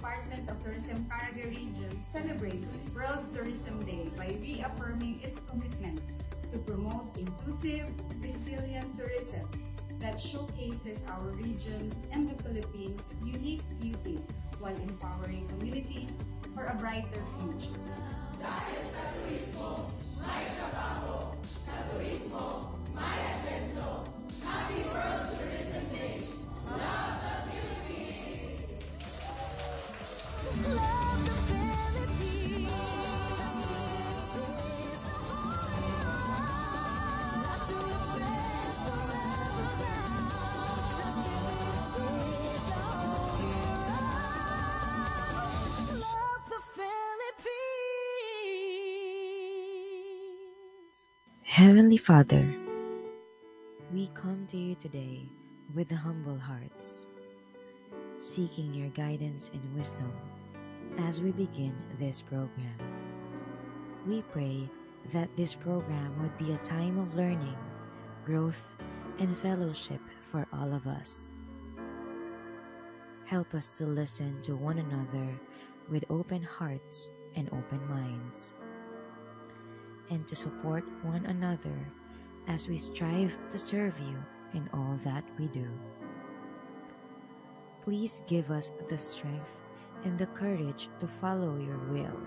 Department of Tourism Caraga Region celebrates World Tourism Day by reaffirming its commitment to promote inclusive, resilient tourism that showcases our regions and the Philippines' unique beauty while empowering communities for a brighter future. Dahil sa turismo, may trabaho. Sa turismo, may asenso. Happy World Tourism Day! Love the Philippines! Love the Philippines. Not to replace forever now. Festivities the whole year round. Love the Philippines. Heavenly Father, we come to you today with humble hearts, seeking your guidance and wisdom as we begin this program. We pray that this program would be a time of learning, growth, and fellowship for all of us. Help us to listen to one another with open hearts and open minds, and to support one another as we strive to serve you in all that we do. Please give us the strength and the courage to follow your will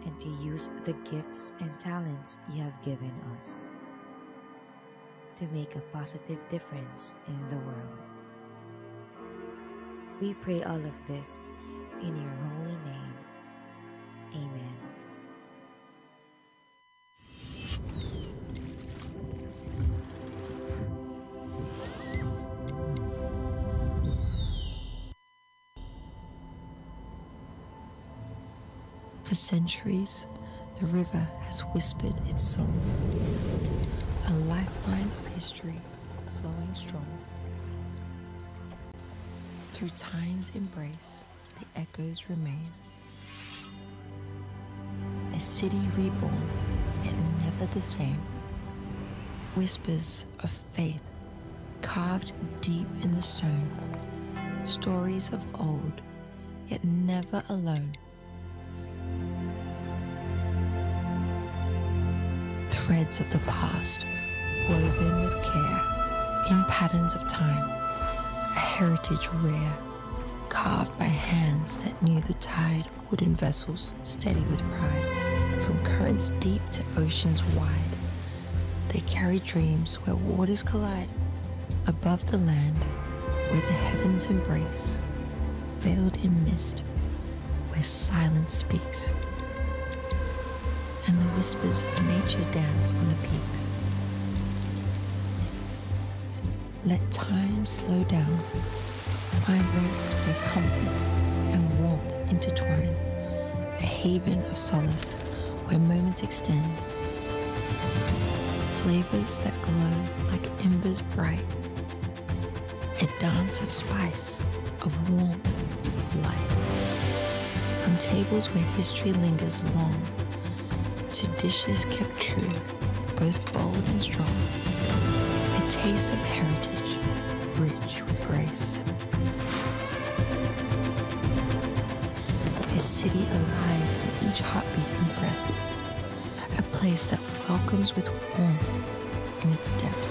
and to use the gifts and talents you have given us to make a positive difference in the world. We pray all of this in your holy name. Amen. For centuries, the river has whispered its song, a lifeline of history flowing strong. Through time's embrace, the echoes remain. A city reborn, yet never the same. Whispers of faith carved deep in the stone. Stories of old, yet never alone. Threads of the past, woven with care, in patterns of time, a heritage rare, carved by hands that knew the tide, wooden vessels steady with pride, from currents deep to oceans wide. They carry dreams where waters collide, above the land, where the heavens embrace, veiled in mist, where silence speaks, and the whispers of nature dance on the peaks. Let time slow down, find rest where comfort and warmth intertwine, a haven of solace where moments extend, flavors that glow like embers bright, a dance of spice, of warmth, of light, from tables where history lingers long, to dishes kept true, both bold and strong. A taste of heritage, rich with grace. A city alive in each heartbeat and breath. A place that welcomes with warmth in its depth.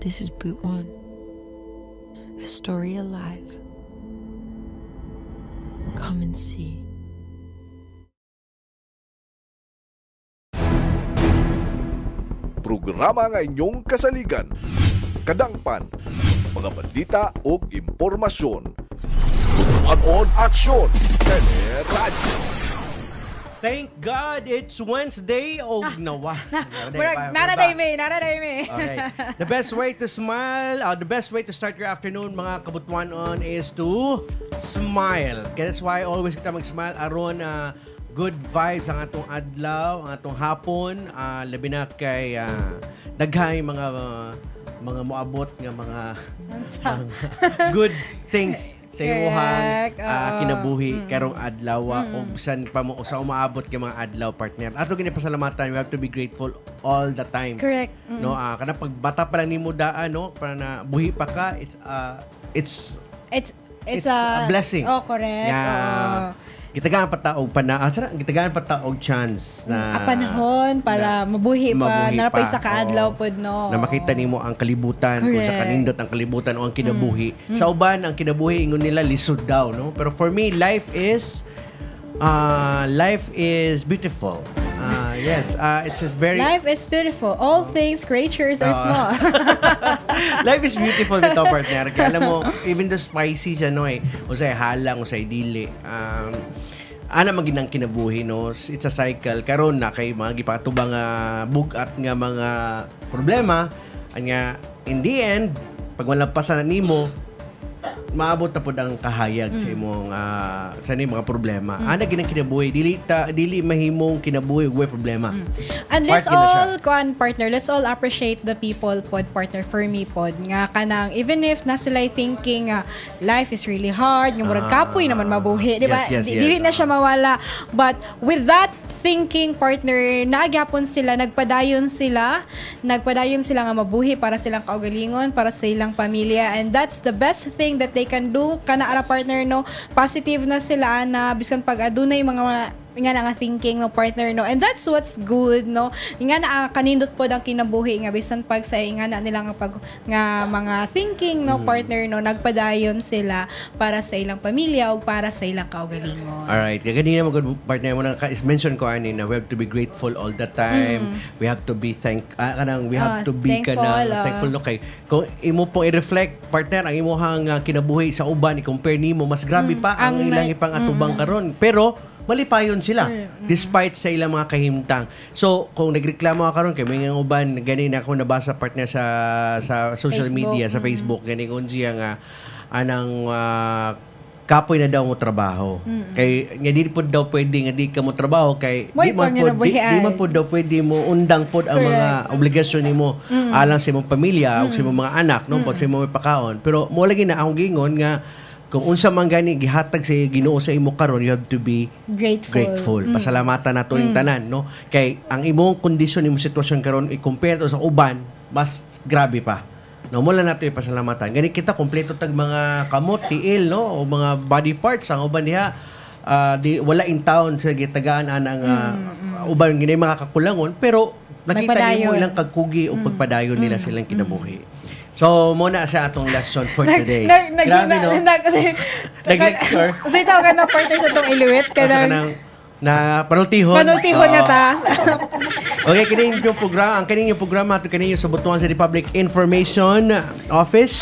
This is Butuan, a story alive. Come and see. Programa nga inyong kasaligan, kadangpan, mga balita o impormasyon. Butuan Aksyon, Teleradyo. Thank God it's Wednesday. Oh, nawa. Naraday me. Okay. The best way to smile, the best way to start your afternoon, mga kabutuanon, is to smile. Kaya that's why always kita mag-smile aron good vibes ang atong adlaw, ang atong hapon, labi na kay daghay mga moabot nga mga good things sa imuhang kinabuhi karong adlaw o bisan pa mo sa umaabot kay mga adlaw, partner. Ato gini pasalamatan, we have to be grateful all the time. Correct. No, kana pag bata pa lang nimo daan, no, para na buhi pa ka, it's a blessing. Oh, correct. Gitagaan pa taog gitagaan pa taog chance na panahon para mabuhi pa narapay sa kaadlaw pod, no. Na makita nimo ang kalibutan, kung sa kanindot ang kalibutan o ang kinabuhi. Sa uban ang kinabuhi ingon nila lisod daw, no. Pero for me, life is beautiful. Yes, it's just very... Life is beautiful. All things, creatures are small. Life is beautiful nito, partner. Kaya alam mo, even though spicy siya, no, usay halang, usay dili. Ana maginang kinabuhi, no. It's a cycle. Karon na kay mga gipatubang bugat nga mga problema. Anya, in the end, pag malampasan na nimo, maabot na po ang kahayag sa imong sa mga problema. Ana ginang kinabuhi, dili mahimong kinabuhi ug problema. And let's all partner, let's all appreciate the people pod, partner, for me pod nga kanang even if na sila thinking life is really hard, nga murag kapoy naman mabuhi, di ba? Dili na siya mawala. But with that thinking, partner, nagyapon sila, nagpadayon sila nga mabuhi para silang kaugalingon, para sa ilang pamilya, and that's the best thing that they can do. Kana ara, partner, no, positive na sila na bisan pag adunay mga nga na thinking, no, partner, no, and that's what's good, no, nga na kanindot pod ang kinabuhi nga bisan pag sa nga na nila nga pag nga mga thinking, no, partner, no, nagpadayon sila para sa ilang pamilya o para sa ilang kaugalingon. Alright, ganina mo, partner mo na mention ko ani na we have to be grateful all the time. We have to be thankful, no, kay kung imo pong i-reflect, partner, ang imuhang kinabuhi sa uban i-compare nimo, mas grabe pa ang ilang ipang atubang karon, pero malipayon sila despite sa ilang mga kahimtang. So kung nagreklamo ka karon kay mga uban, ganin ako nabasa, partner, sa social media, sa Facebook, ganing unsiya nga anang kapoy na daw mo trabaho. Kay nga di pod daw pwede nga di ka mo trabaho kay di man pod daw pwede mo undang pod ang mga obligasyon nimo alang sa imong pamilya ug sa imong mga anak, no, pag sa imong pakaon. Pero mo lagi na akong gingon nga kung unsa man gani gihatag sa Ginoo sa imo karon, you have to be grateful. Pasalamatan nato ning tanan, no, kay ang imong kondisyon, imong sitwasyon karon i-compare to sa uban, mas grabe pa. No, mula nato ipasalamatan. Gani kita kompleto tag mga kamot, tiil, no, o mga body parts ang uban diha wala in town sa gitagaan anang uban gini mga kakulangon, pero nakita nimo ilang kagkugi o pagpadayon nila silang kinabuhi. So, muna sa atong lesson for today. Grabe, no? Nag-lecture. Kasi ito ka na partner sa itong iluwit. Na panultihon. Panultihon nga ta. Okay, kining yung programa. Ang kining yung programa ato kining sa Butuan sa Republic Information Office.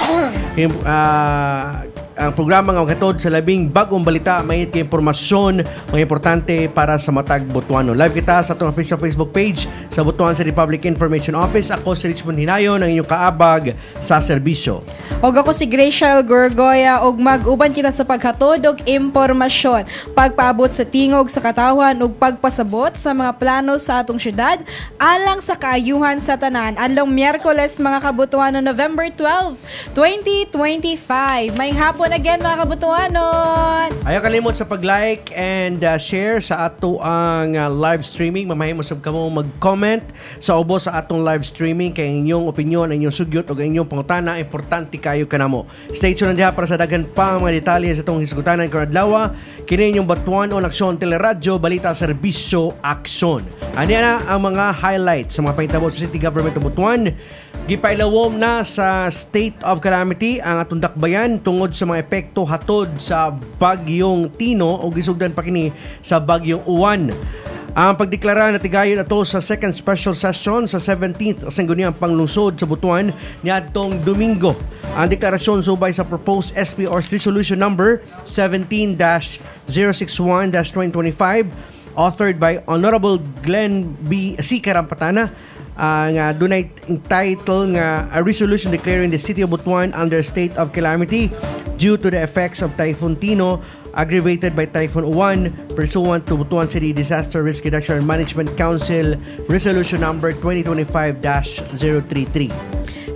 Ang programa nga katod sa labing bagong balita, may impormasyon, mga importante para sa matag Butuano. Live kita sa atong official Facebook page sa Butuan sa Republic Information Office. Ako si Richmond Hinayon, ang inyong kaabag sa serbisyo. Og ako si Gracial Gorgoya, og mag-uban kita sa paghatod og impormasyon, pagpaabot sa tingog sa katawan ug pagpasabot sa mga plano sa atong syudad alang sa kaayuhan sa tanan. Adlong Miyerkules, mga kabutuano, November 12, 2025. May hapon again, mga kabutuanon. Ayaw kalimot sa pag-like and share sa ato ang live streaming. Mamahimo sab kamo mag-comment sa ubos sa atong live streaming kay inyong opinion, inyong sugyot o inyong pangutana, importante kayo kanamo. Stay tuned diha para sa daghan pa mga detalye sa itong hisgutanan karong adlaw. Kini inyong Butuan Aksyon Teleradyo, balita, serbisyo, aksyon. Ani na ang mga highlights sa mga pahitabo sa City Government of Butuan Gipailawom na sa state of calamity ang atong dakbayan tungod sa mga epekto hatod sa bagyong Tino o gisugdan pa kini sa bagyong Uwan. Ang pagdeklara na tigayon ato sa second special session sa 17th sangguniang panglungsod sa Butuan niadtong Domingo. Ang deklarasyon subay sa proposed SP or resolution number 17-061-2025 authored by Honorable Glenn B. C. Karampatana nga dunay title nga a resolution declaring the city of Butuan under state of calamity due to the effects of Typhoon Tino aggravated by Typhoon Uwan pursuant to Butuan City Disaster Risk Reduction and Management Council resolution number 2025-033.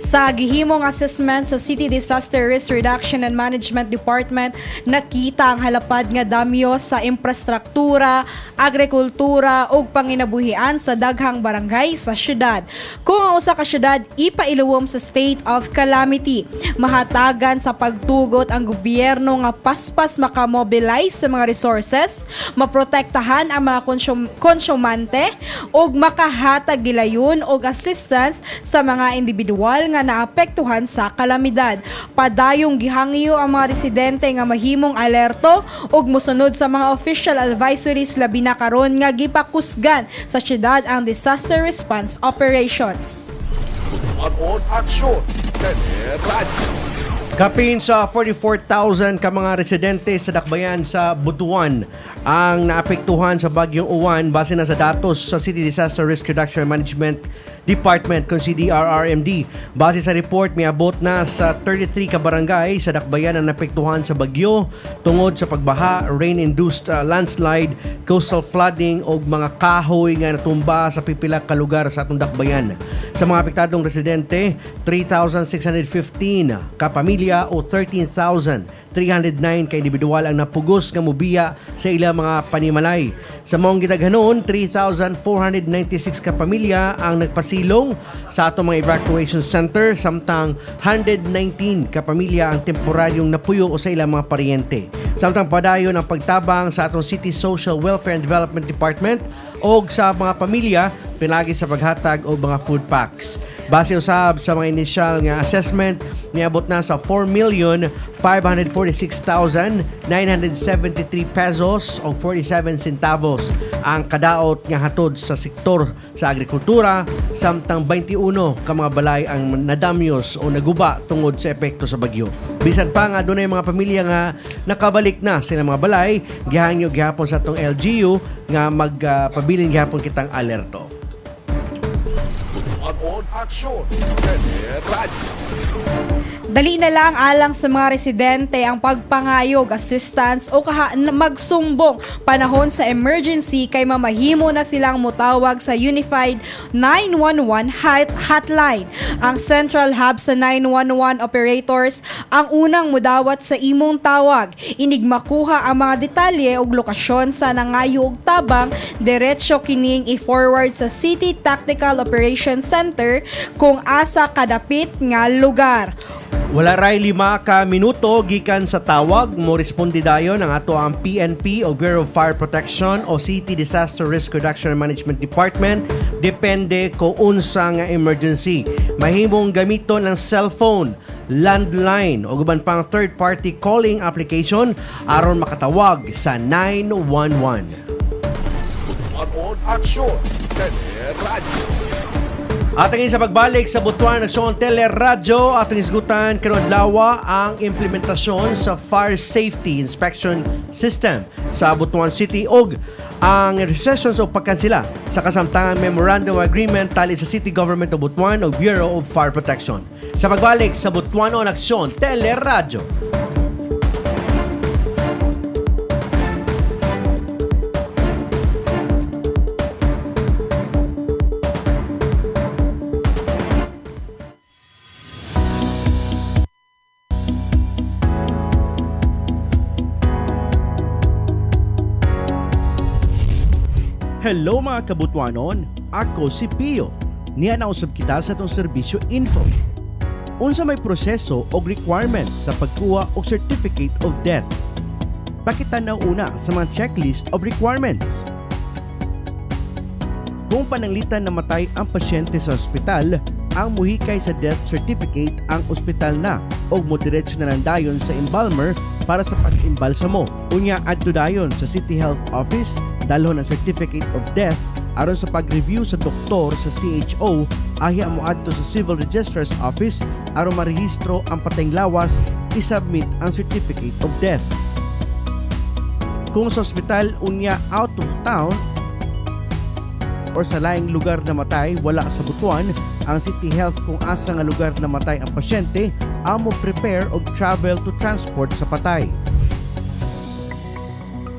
Sa gihimong assessment sa City Disaster Risk Reduction and Management Department, nakita ang halapad nga damyo sa infrastruktura, agrikultura ug panginabuhian sa daghang barangay sa syudad. Kung ang usa ka syudad ipailuwom sa state of calamity, mahatagan sa pagtugot ang gobyerno nga paspas makamobilize sa mga resources, maprotektahan ang mga konsumante ug makahatag gilayon og assistance sa mga individual nga naapektuhan sa kalamidad. Padayong gihangyo ang mga residente nga mahimong alerto ug mosunod sa mga official advisories labi na karon nga gipakusgan sa syudad ang disaster response operations. On action, Radyo. Kapin sa 44,000 ka mga residente sa dakbayan sa Butuan ang naapektuhan sa bagyong Uwan base na sa datos sa City Disaster Risk Reduction and Management Department kung CDRRMD. Base sa report, miabot na sa 33 ka barangay sa dakbayan ang naapektuhan sa bagyo tungod sa pagbaha, rain-induced landslide, coastal flooding o mga kahoy nga natumba sa pipila ka lugar sa atong dakbayan. Sa mga apektadong residente, 3,615 ka pamilya o 13,309 ka individual ang napugos nga mobiya sa ilang mga panimalay. Sa mong gidaghanon, 3,496 ka pamilya ang nagpasilong sa atong mga evacuation center samtang 119 ka pamilya ang temporaryong napuyo o sa ilang mga paryente. Samtang padayon ang pagtabang sa atong City Social Welfare and Development Department o sa mga pamilya pinagi sa paghatag o mga food packs. Base usab sa mga initial nga assessment, niabot na sa 4,546,973 pesos o 47 centavos ang kadaot nga hatod sa sektor sa agrikultura, samtang 21 ka mga balay ang nadamyos o naguba tungod sa epekto sa bagyo. Bisan pa nga dunay mga pamilya nga nakabalik na sila mga balay, gihangyo gihapon sa atong LGU nga magpabilin gihapon kitang alerto. On action, Radyo. Dali na lang alang sa mga residente ang pagpangayog, assistance o magsumbong panahon sa emergency kay mamahimo na silang mutawag sa Unified 911 hotline. Ang central hub sa 911 operators ang unang mudawat sa imong tawag. Inig makuha ang mga detalye o lokasyon sa nangayo og tabang, diretso kining i-forward sa City Tactical Operations Center kung asa kadapit nga lugar. Wala ray 5 ka minuto gikan sa tawag mo responde dayon ang ato ang PNP o Bureau of Fire Protection o City Disaster Risk Reduction and Management Department depende kung unsa nga emergency. Mahimong gamiton ang cellphone, landline o guban pang third party calling application aron makatawag sa 911. On action, Radyo. Atang sa pagbalik sa Butuan Aksyon Teleradyo, atong isgutan karon adlaw ang implementasyon sa Fire Safety Inspection System sa Butuan City ug ang recessions o pagkansila sa kasamtangan Memorandum of Agreement tali sa City Government of Butuan o Bureau of Fire Protection. Sa pagbalik sa Butuan Aksyon Teleradyo. Hello mga kabutwanon, ako si Pio. Niya nausab kita sa itong serbisyo info. Unsa may proseso o requirements sa pagkuha o certificate of death. Pakitanaw una sa mga checklist of requirements. Kung pananglitan namatay ang pasyente sa ospital, ang muhikay sa death certificate ang ospital na o moderecho na lang dayon sa embalmer para sa pag-imbalsamo. Unya adto dayon sa City Health Office dalhon ang certificate of death aron sa pag-review sa doktor sa CHO ahya mo adto sa Civil Registrar's Office aron marehistro ang patayng lawas i-submit ang certificate of death. Kung sa ospital unya out of town or sa laing lugar na matay wala sa Butuan, ang City Health kung asa nga lugar na matay ang pasyente amo prepare og travel to transport sa patay.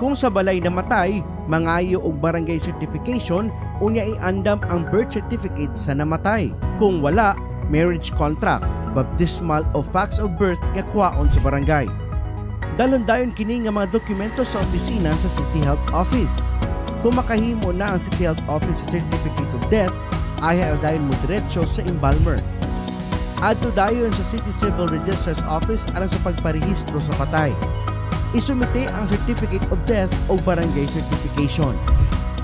Kung sa balay na matay, mangayo og barangay certification unya iandam ang birth certificate sa namatay. Kung wala, marriage contract, baptismal o facts of birth nga kuwaon sa barangay. Dalon dayon kini nga mga dokumento sa opisina sa City Health Office. Kung makahimo na ang City Health Office sa certificate of death, ayaw dayon mo diretso sa embalmer. Adto dayon sa City Civil Registrar's Office aron sa pagparehistro sa patay. Isumite ang certificate of death o barangay certification.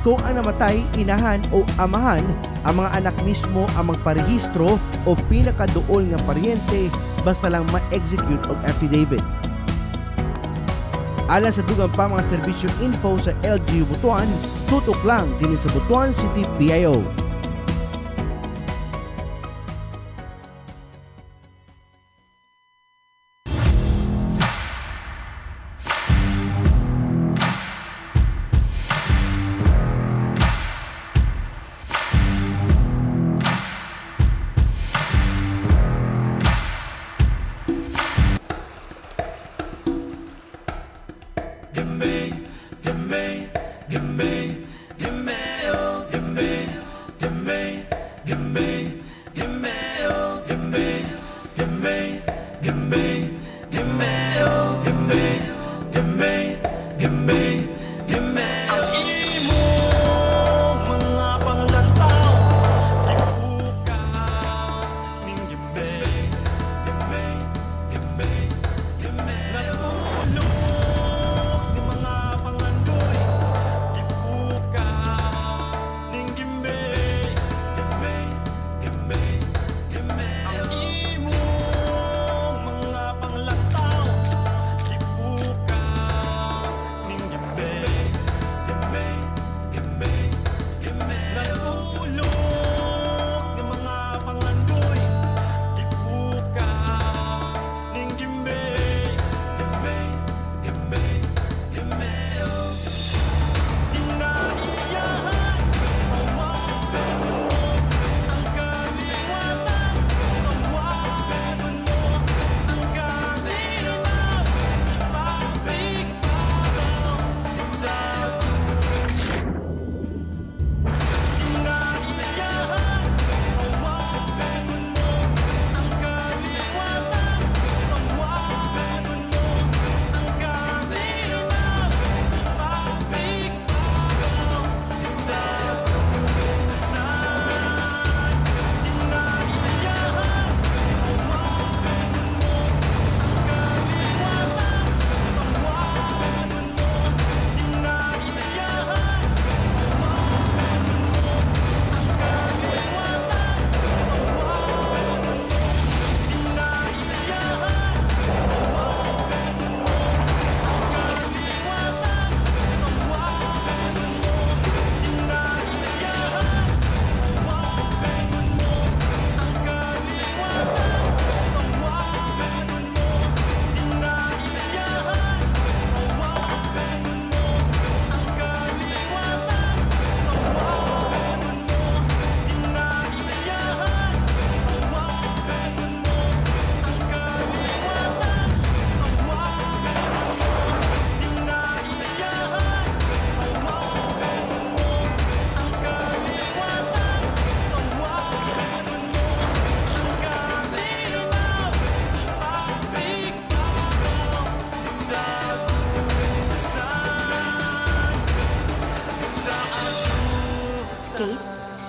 Kung ang namatay, inahan o amahan, ang mga anak mismo ang magparehistro o pinakaduol nga paryente basta lang ma-execute og affidavit. Alang sa dugang pa mga serbisyo info sa LGU Butuan, tutok lang din sa Butuan City PIO.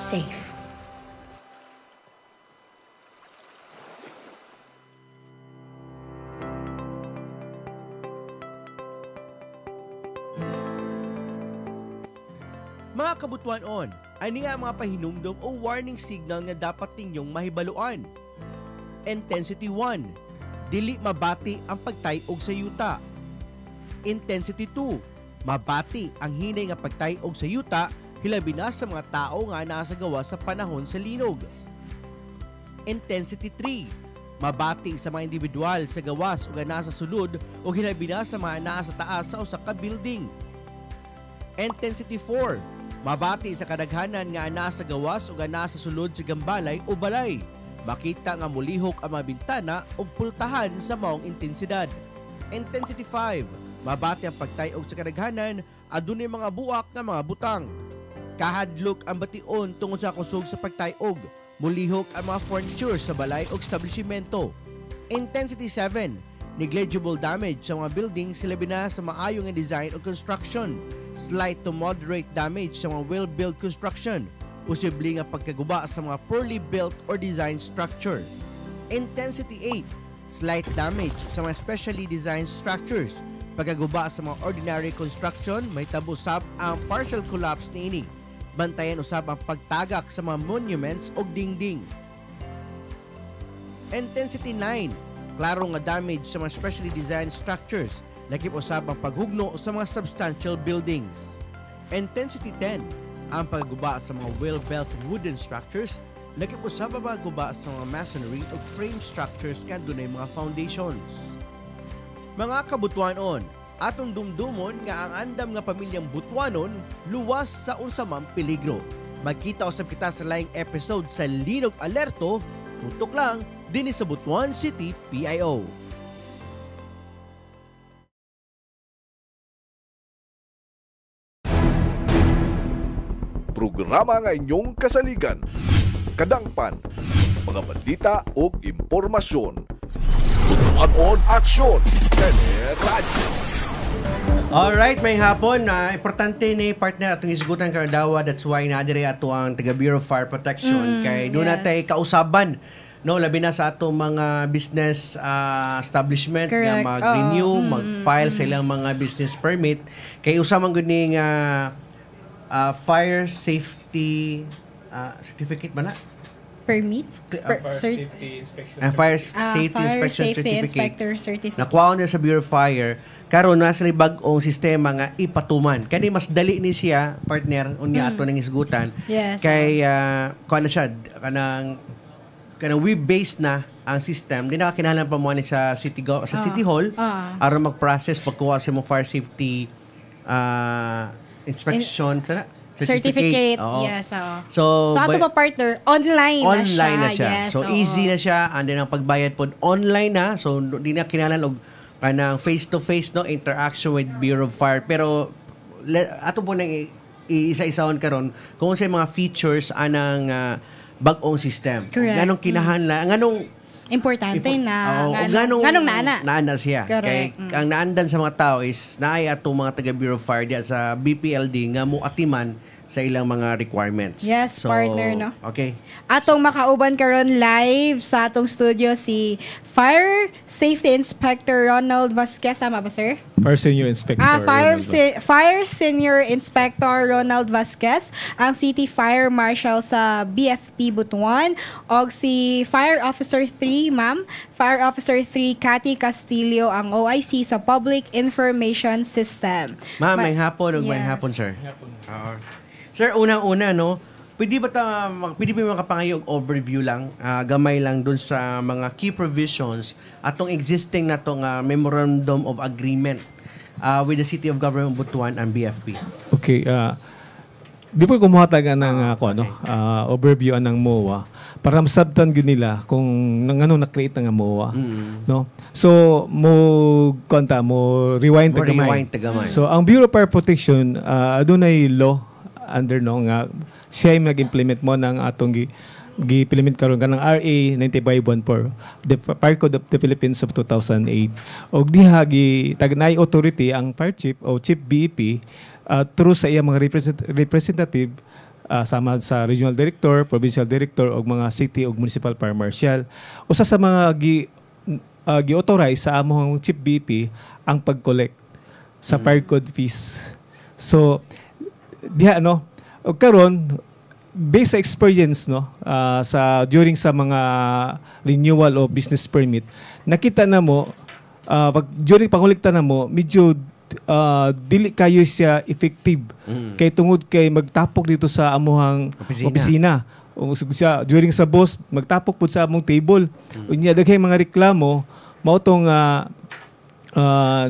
safe. Mga kabutuan-on, ani nga mga pahinumdom o warning signal nga dapat ninyong mahibaluan. Intensity 1. Dili mabati ang pagtayog sa yuta. Intensity 2. Mabati ang hinay nga pagtayog sa yuta hilabi na sa mga tao nga nasa gawa sa panahon sa linog. Intensity 3. Mabati sa mga individual sa gawas o nasa sulod o hilabi na sa mga nasa taas sa usa ka building. Intensity 4. Mabati sa kadaghanan nga nasa gawas o nasa sulod sa gambalay o balay. Makita nga mulihok ang mga bintana o pultahan sa maong intensidad. Intensity 5. Mabati ang pagtayog sa kadaghanan adunay mga buak nga mga butang. Kahadlok ang bation tungod sa kusog sa pagtayog. Mulihok ang mga furniture sa balay o establishmento. Intensity 7. Negligible damage sa mga buildings labi na sa maayong nga design o construction. Slight to moderate damage sa mga well-built construction. Posible nga pagkaguba sa mga poorly built or designed structure. Intensity 8. Slight damage sa mga specially designed structures. Pagkaguba sa mga ordinary construction, may tabusab ang partial collapse niini. Bantayan usab ang pagtagak sa mga monuments o dingding. Intensity 9. Klaro nga damage sa mga specially designed structures. Lakip usab ang paghugno sa mga substantial buildings. Intensity 10. Ang pagguba sa mga well-built wooden structures. Lakip usab ang pagguba sa mga masonry o frame structures kaya dunay mga foundations. Mga kabutuanon, atong dumdumon nga ang andam nga pamilyang Butuanon luwas sa unsamang peligro. Magkita usab kita sa laing episode sa Linog Alerto, tutok lang dinhi sa Butuan City, PIO. Programa nga inyong kasaligan, kadangpan, mga balita o impormasyon. Butuanon Aksyon, Radyo. Alright, may hapon na importante ni partner atong isgutan karon dawa, that's why nadiri ato ang taga Bureau of Fire Protection kay doon natay kausaban no labi na sa atong mga business establishment nga mag-renew, mag-file sa ilang mga business permit kay usa man gud ning fire safety certificate ba na? Permit? Safety Inspection Fire Safety Inspection Inspector Certificate. Nakuha na sa Bureau of Fire. Karon nasa bag-ong sistema nga ipatuman. Kani mas dali ni siya, partner, unya ato nang isgutan. Yes. Kay, kuha na siya, kanang web-based na ang system. Di nakakinahalan pa mo ni sa City Hall aron mag-process pagkuha sa mga fire safety inspection. Certificate. Yes. So ato pa partner, online na siya. Yes, so easy na siya. And then ang pagbayad po online na. So di na kinahanglan og kanang face-to-face no interaction with Bureau of Fire. Pero ato po nang isa-isahon karon kung sa mga features anang bag-ong system. Ganong kinahanglan, ganong importante na ganong naana siya. Kay ang naandan sa mga tao is naay ato mga taga Bureau of Fire diya sa BPLD nga mo atiman sa ilang mga requirements. Yes, so, partner, no? Okay. Atong makauban karon live sa atong studio si Fire Safety Inspector Ronald Vasquez. Tama ba, sir? Fire Senior Inspector. Fire Senior Inspector Ronald Vasquez, ang City Fire Marshal sa BFP Butuan, og si Fire Officer 3, ma'am. Fire Officer 3, Cathy Castillo, ang OIC sa Public Information System. Ma'am, may hapon o may hapon, sir? Sir, unang-una, no, pwede ba makapangayog overview lang, gamay lang dun sa mga key provisions atong existing na tong Memorandum of Agreement with the City of Government of Butuan and BFP? Okay, before kumuhatagan ng overview ng MOA, para masabtan gyud nila kung nang na-create ng MOA, no? So mo rewind tagamay. So ang Bureau of Fire Protection adunay law under no nga siya yung nag-implement mo ng atong gi-implement karon kanang RA 9514, the Fire Code of the Philippines of 2008. Og diha tagnay authority ang fire chief o chief BEP through sa iya mga representative sama sa regional director, provincial director og mga city og municipal fire marshal. Usa sa mga gi-authorize sa among chief BEP ang pag-collect sa fire code fees. So diha o karon based sa experience during sa mga renewal o business permit, nakita na mo during pangulikta na mo medyo dili kayo siya effective kay tungod kay magtapok dito sa amuhang opisina. During sa boss magtapok pud sa among table. Unya daghay mga reklamo mao tong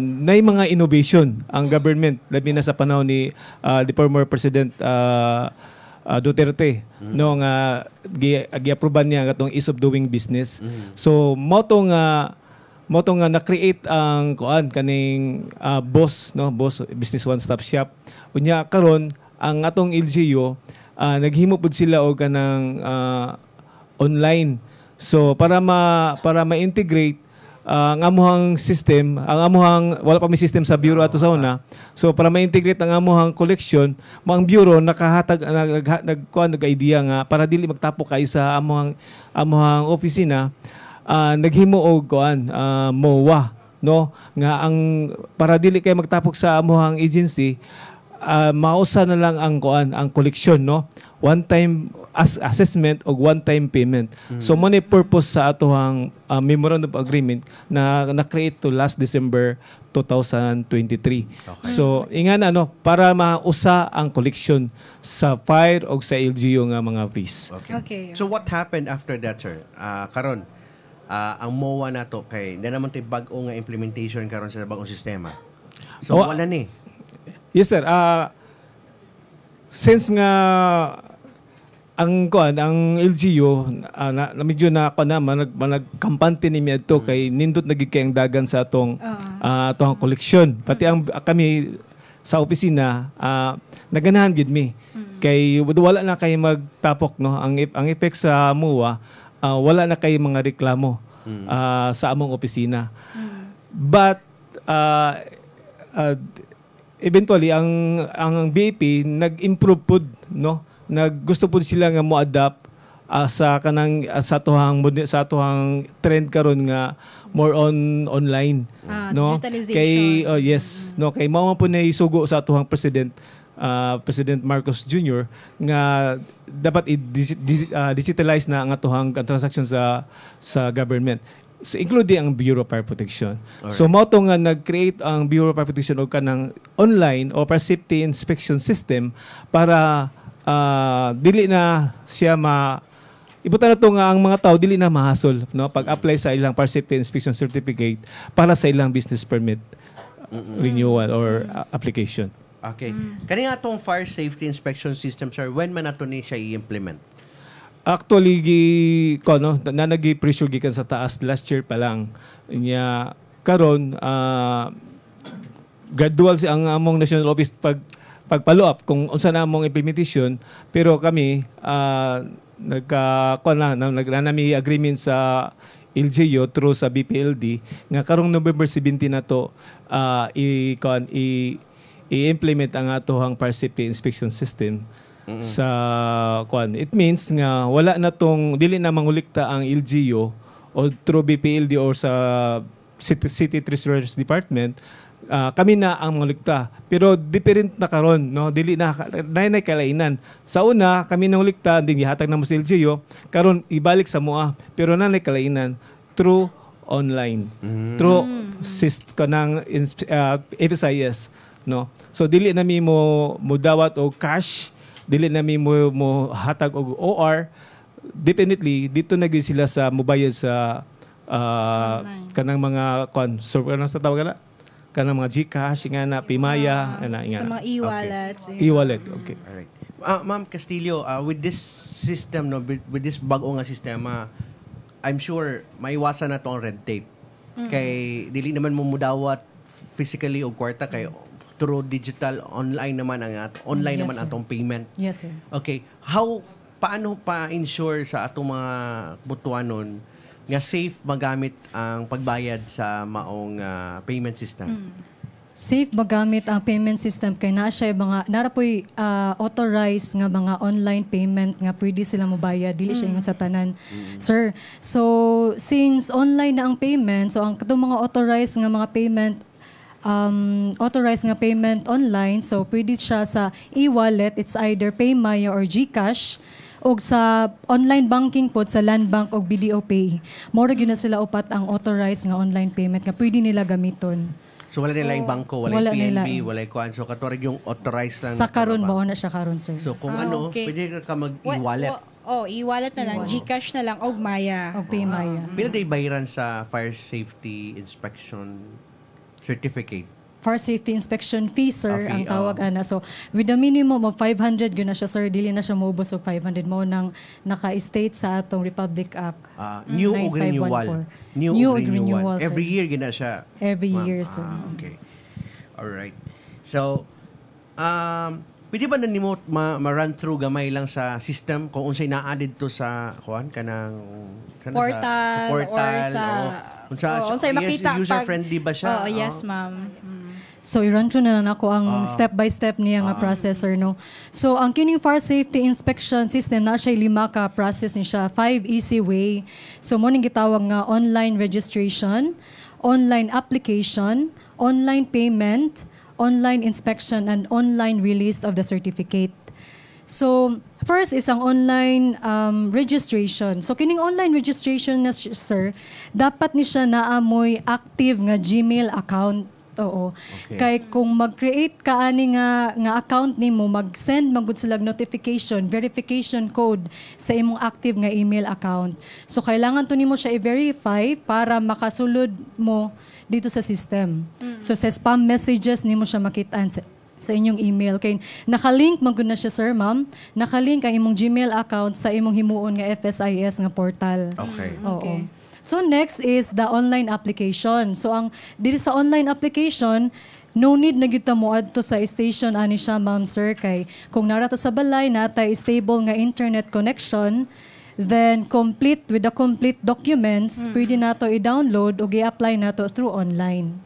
nay mga innovation ang government labi na sa panahon ni the former President Duterte nga gi-aproban niya atong ease of doing business. So mao tong na-create ang kaning boss business one stop shop. Unya karon ang atong LGU naghimo pud sila og kanang online. So para ma-integrate ang amuhang system, wala pa may system sa bureau ato sa una. So para ma-integrate ang amuhang collection, ang bureau nakahatag nag-idea nga para dili magtapok kayo sa amuhang opisina. Naghimo og MOA nga ang para dili kay magtapok sa amuhang agency, mausa na lang ang collection one time assessment o one time payment. So mo ni purpose sa atohang memorandum of agreement na create to last December 2023. Okay. So ingan para mausa ang collection sa fire o sa LGU nga mga fees. Okay. So what happened after that, sir? Karon ang MOA nato kay na naman tay bag-o nga implementation karon sa bag-ong sistema. So wala ni. Yes sir. Since nga ang LGU medyo nagkampante ni miadto kay nindot nagikay ang dagan sa atong koleksyon. Pati ang kami sa opisina naganahan gid mi. Kay wala na kay magtapok ang effect sa MOA wala na kay mga reklamo sa among opisina. But eventually ang BAP nag-improve pud gusto pud sila nga mo-adapt sa tuhang trend karon nga more on online kay kay mao po na isugo sa tuhang President Marcos Jr. nga dapat digitalize na ang atuhang transaction sa government. So, including ang Bureau of Fire Protection. Alright. So mao to nga nag-create ang Bureau of Fire Protection og kanang online o fire safety inspection system para dili na siya ibutan na to nga ang mga tao dili na mahasol pag-apply sa ilang fire safety inspection certificate para sa ilang business permit renewal or application. Okay. Kani nga atong fire safety inspection system, sir, when man nato ni siya i-implement? Actually nagi-pressure gikan sa taas last year pa lang. Nya karon gradual si ang among national office pag-follow up kung unsa na among implementation, pero kami nagmi agreement sa LGU through sa BPLD nga karong November 17 na to i-implement ang atohang fire safety inspection system sa it means nga wala na tong dili na mangulikta ang LGU o through BPLD or sa City Treasurer's Department. Kami na ang mangulikta, pero different na karon dili na kalainan. Sa una kami nangulikta din gihatag na mo sa LGU, karon ibalik sa MOA, pero nanay kalainan through online through kanang FSIS so dili na mi mo dawat og cash, dili na mi mo hatag og OR. Definitely dito na gid sila sa mobayad sa kanang mga sa tawag kanang mga GCash nga na Pimaya sa mga e-wallets. E-wallet, okay. Alright. Ma'am Castillo, with this system with this bag-o nga sistema, I'm sure maiwasan na to ang red tape. Kay dili naman mo mudawat physically o kwarta kay through digital online naman naman atong payment. Yes, sir. Okay, paano pa ensure sa atong mga butuanon nga safe magamit ang pagbayad sa maong payment system? Safe magamit ang payment system kay narapoy authorized nga mga online payment nga pwede sila mobayad dili siya ingon sa tanan. Sir, so since online na ang payment, so ang katong mga authorized nga mga payment authorized nga payment online. So pwede siya sa e-wallet, it's either PayMaya or GCash, o sa online banking po sa Land Bank o BDO Pay. Mora gyud na sila upat ang authorized nga online payment nga pwede nila gamiton. So wala nila yung bangko, wala yung PNB, wala yung kuan. So katurig yung authorized lang. Sa karon ba na siya karon, sir? So kung pwede ka mag-e-wallet. E-wallet na lang, GCash na lang, o Maya. O PayMaya. Pila day bayaran sa fire safety inspection certificate? Fire safety inspection fee, sir, ang tawag ana. So, with a minimum of 500, yun na siya, sir. Dili na siya maubos og 500 mo nang naka-state sa atong Republic Act. New o renewal? New renewal, sir. Every year, gina siya? Every year, sir. Okay. Alright. So, pwede ba na nimo ma-run through gamay lang sa system kung unsay na-added to sa kanang portal or sa unsay makita user-friendly ba siya? Yes, ma'am. So, i-run through na ako ang step-by-step niya nga processor, no? So, ang kining fire safety inspection system, na siya 5 ka process ni siya, 5 easy way. So, mo ning gitawag nga online registration, online application, online payment, online inspection, and online release of the certificate. So, first is ang online registration. So, kining online registration na, sir, dapat ni siya naamoy active nga Gmail account. Oo. Okay. Kay kung mag-create ka ani nga account nimo, mag-send magud sila notification, verification code sa imong active nga email account. So kailangan to nimo siya i-verify para makasulod mo dito sa system. So sa spam messages nimo siya makitaan sa inyong email. Kay nakalink magud na siya, sir, ma'am. Nakalink ang imong Gmail account sa imong himuon nga FSIS nga portal. Okay. Oo. So next is the online application. So ang diri sa online application, no need na gyud ta mo adto sa station ani siya, ma'am, sir, kay kung narata sa balay natay stable nga internet connection, then complete with the complete documents, pwede nato i-download o i-apply nato through online.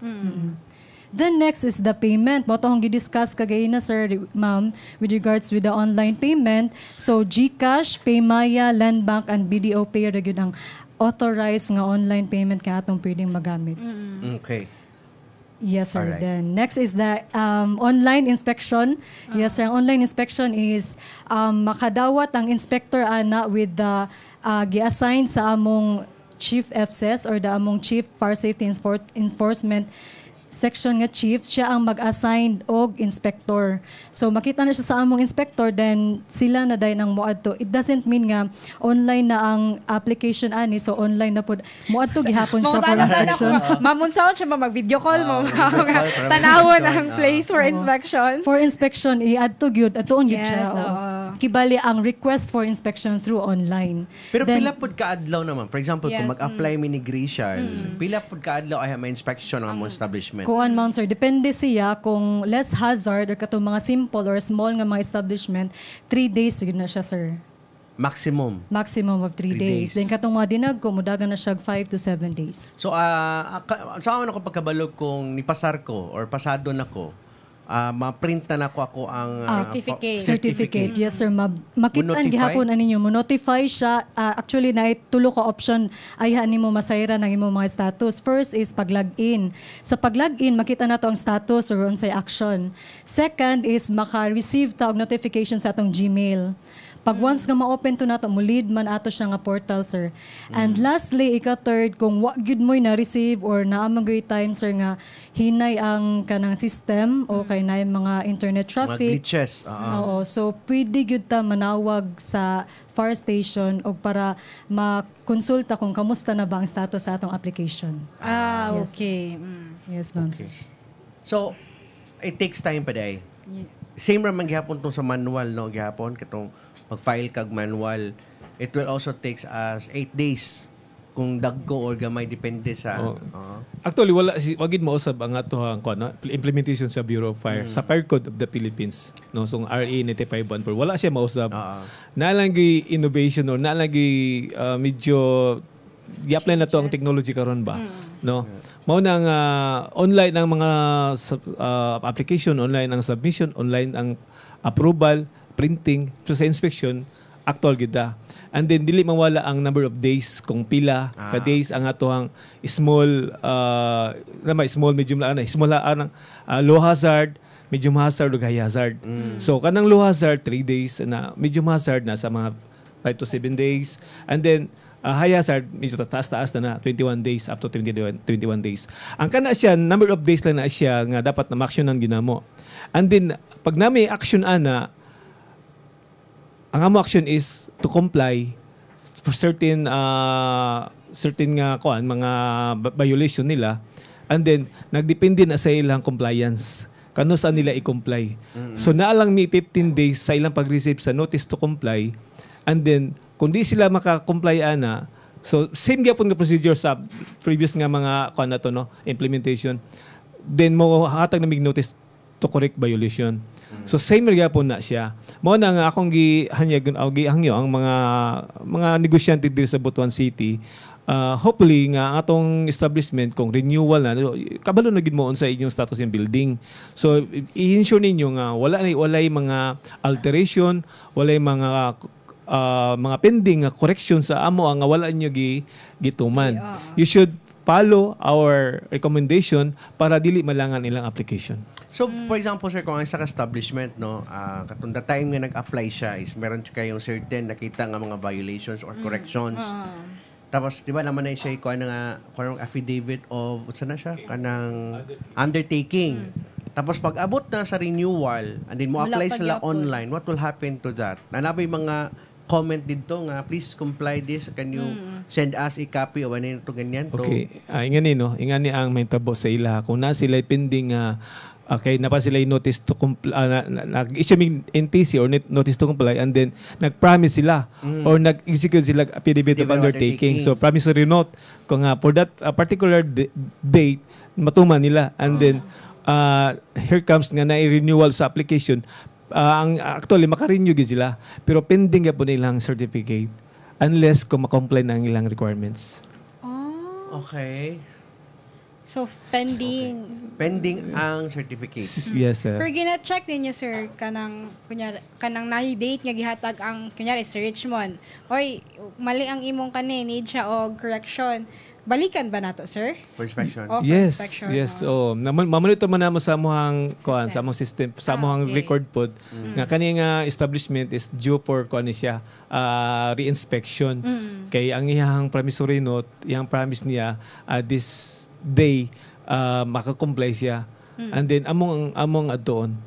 Then next is the payment. Mo tong gi-discuss kagay na, sir, ma'am, with regards with the online payment. So GCash, PayMaya, Land Bank, and BDO Pay ra gyud ang authorized nga online payment ka atong pwedeng magamit. Okay. Yes, sir. Alright. Then next is the online inspection. Yes, sir. Ang online inspection is makadawat ang inspector ana with the gi-assign sa among chief FSS or the among chief fire safety enforcement section nga chief, siya ang mag-assign og inspector. So makita na siya sa among inspector, then sila na dayon ang moadto. It doesn't mean nga online na ang application ani, so online na pud moadto gihapon siya for inspection. Mamunsaon siya mag-video call mo, tanawon ang place for inspection. For inspection i-adto gyud atoon gyud siya. Yes, Kibali ang request for inspection through online. Pero Then, pila pud ka adlaw naman. For example, kung mag-apply migration, pila pud ka adlaw ay may inspection ang among establishment. kuan, ma'am, sir, depende siya kung less hazard or katong mga simple or small nga mga establishment, 3 days yun na siya, sir. Maximum Maximum of 3 days. Then katong mga dinag ko, mudagan na siya 5 to 7 days. So, saan ako pagkabalog kung nipasar ko or pasado na ko, ma-print na ako ang certificate. Yes, sir. Makitaan gihapon aninyo mo notify siya. Actually na tulo ka option ay nimo masayra ng imong mga status. First is pag-login. Sa pag-login makita nato ang status or unsay action. Second is maka-receive ta og notification sa atong Gmail. Pag once nga ma-open to nato, mo-lead man ato siya nga portal, sir. And lastly, ika-third, kung wa gyud mo'y na-receive or naamagay time, sir, nga hinay ang kanang system o kay na mga internet traffic. Mga glitches. Oo. So, pwede gyud ta manawag sa fire station o para makonsulta kung kamusta na ba ang status sa atong application. Yes. Okay. Yes, ma'am. Okay. So, it takes time pa day. Same raman gihapon tong sa manual, no? Gihapon, katong mag-file kag manual, it will also takes us 8 days kung dagko or gamay depende sa Actually wagid mausab ang atohang implementation sa Bureau of Fire sa Fire Code of the Philippines, no, so RA 9514 wala siya mausab. Nalagi innovation or nalagi medyo i-apply na to ang technology karon ba, no? Mao nang online ang mga application, online ang submission, online ang approval, printing, so sa inspection, actual gida. And then dili mawala ang number of days kung pila ka days ang atoang small small medium small low hazard, medium hazard ug high hazard. So kanang low hazard 3 days na medium hazard na sa mga 5 to 7 days, and then high hazard medyo taas na 21 days up to 21 days. Ang kana siya number of days lang na siya nga dapat na aksyonan ginamo. And then pag na may action ana, ang amo action is to comply for certain nga mga violation nila, and then nagdepende na sa ilang compliance kano saan nila i-comply. So naa lang may 15 days sa ilang pag-receive sa notice to comply, and then kung di sila maka-comply ana, so same gyapon nga procedure sa previous nga mga implementation, then mo hatag na mig notice to correct violation. So same gyapon na siya. Mao na nga akong gihangyo ang mga negosyante diri sa Butuan City. Hopefully nga atong establishment kung renewal na kabalo na gid mo sa inyong status in building. So i-ensure ninyo nga walay mga alteration, walay mga pending correction sa amo nga wala nyo gituman. You should follow our recommendation para dili malangan ilang application. So, for example, sir, kung ang isang establishment, no, katong the time nga nag-apply siya is meron kayong certain nakita nga mga violations or corrections. Tapos, di ba naman na siya kanang affidavit of, what's na siya? Kanang undertaking. Tapos, pag abot na sa renewal, and then mo apply sila online, what will happen to that? Nanabay mga comment dito nga, please comply this. Can you send us a copy o ano ito ganyan? Okay. Ingani ang mahitabo sa ila. Kung na sila pending okay, napa sila notice to comply, nag-issue NTC or notice to comply, and then nag-promise sila or nag-execute sila affidavit of undertaking. So, promissory note, kung for that particular date, matuman nila. And then, here comes nga na renewal sa application. Actually, makarenew gid sila. Pero pending po nilang certificate unless kung makomply na ang ilang requirements. Okay. So, pending. Okay. Pending ang certificate. Yes, sir. Pero gina-check ninyo, sir, kanang na-date nga gihatag ang, kunyari, Sir Richmond. Hoy, mali ang imong need siya o correction. Balikan ba nato, sir? For inspection. For yes, inspection. yes. Mamonito man namo sa among sa among system, sa among record pod nga kani nga establishment is due for siya re-inspection. Kay ang iyang promissory note, iyang promise niya this day maka-comply siya. And then among adtoon.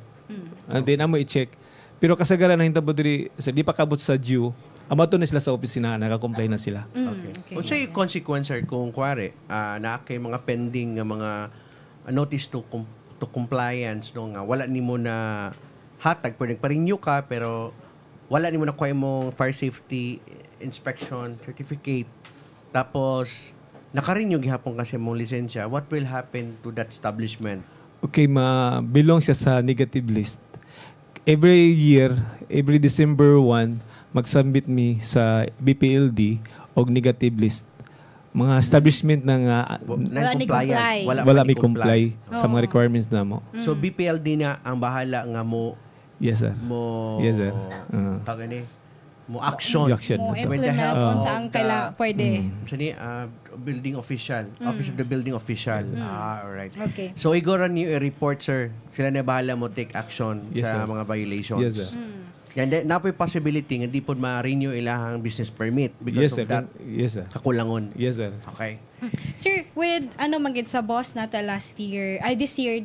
And then amo i-check. Pero kasagaran na hitabo diri sa di pa kabot sa due, amato na sila sa opisina, naka-comply na sila. Okay. Kung sa'yo consequence, sir, kung kuwari, na kay mga pending mga notice to compliance, no, nga, wala ni mo na hatag, pwede pa-renew ka, pero wala ni mo na kuha mong fire safety inspection certificate, tapos naka-renew gihapon kasi mong lisensya, what will happen to that establishment? Okay, belong siya sa negative list. Every year, every December 1, mag-submit me sa BPLD og negative list. Mga establishment na nga wala may comply sa mga requirements na mo. So BPLD na ang bahala nga mo. Yes, sir. Yes, sir. Mo action. Mo implement on saan kailangan pwede. So ni building official, office of the building official. Alright. Okay. So igora niyo i-report, sir. Sila na bahala mo take action sa mga violations. Yes, sir. Yan, napoy possibility nga di po ma-renew ilahang business permit because of that kakulangon. Yes, sir. Okay. Sir, with magid sa boss nata this year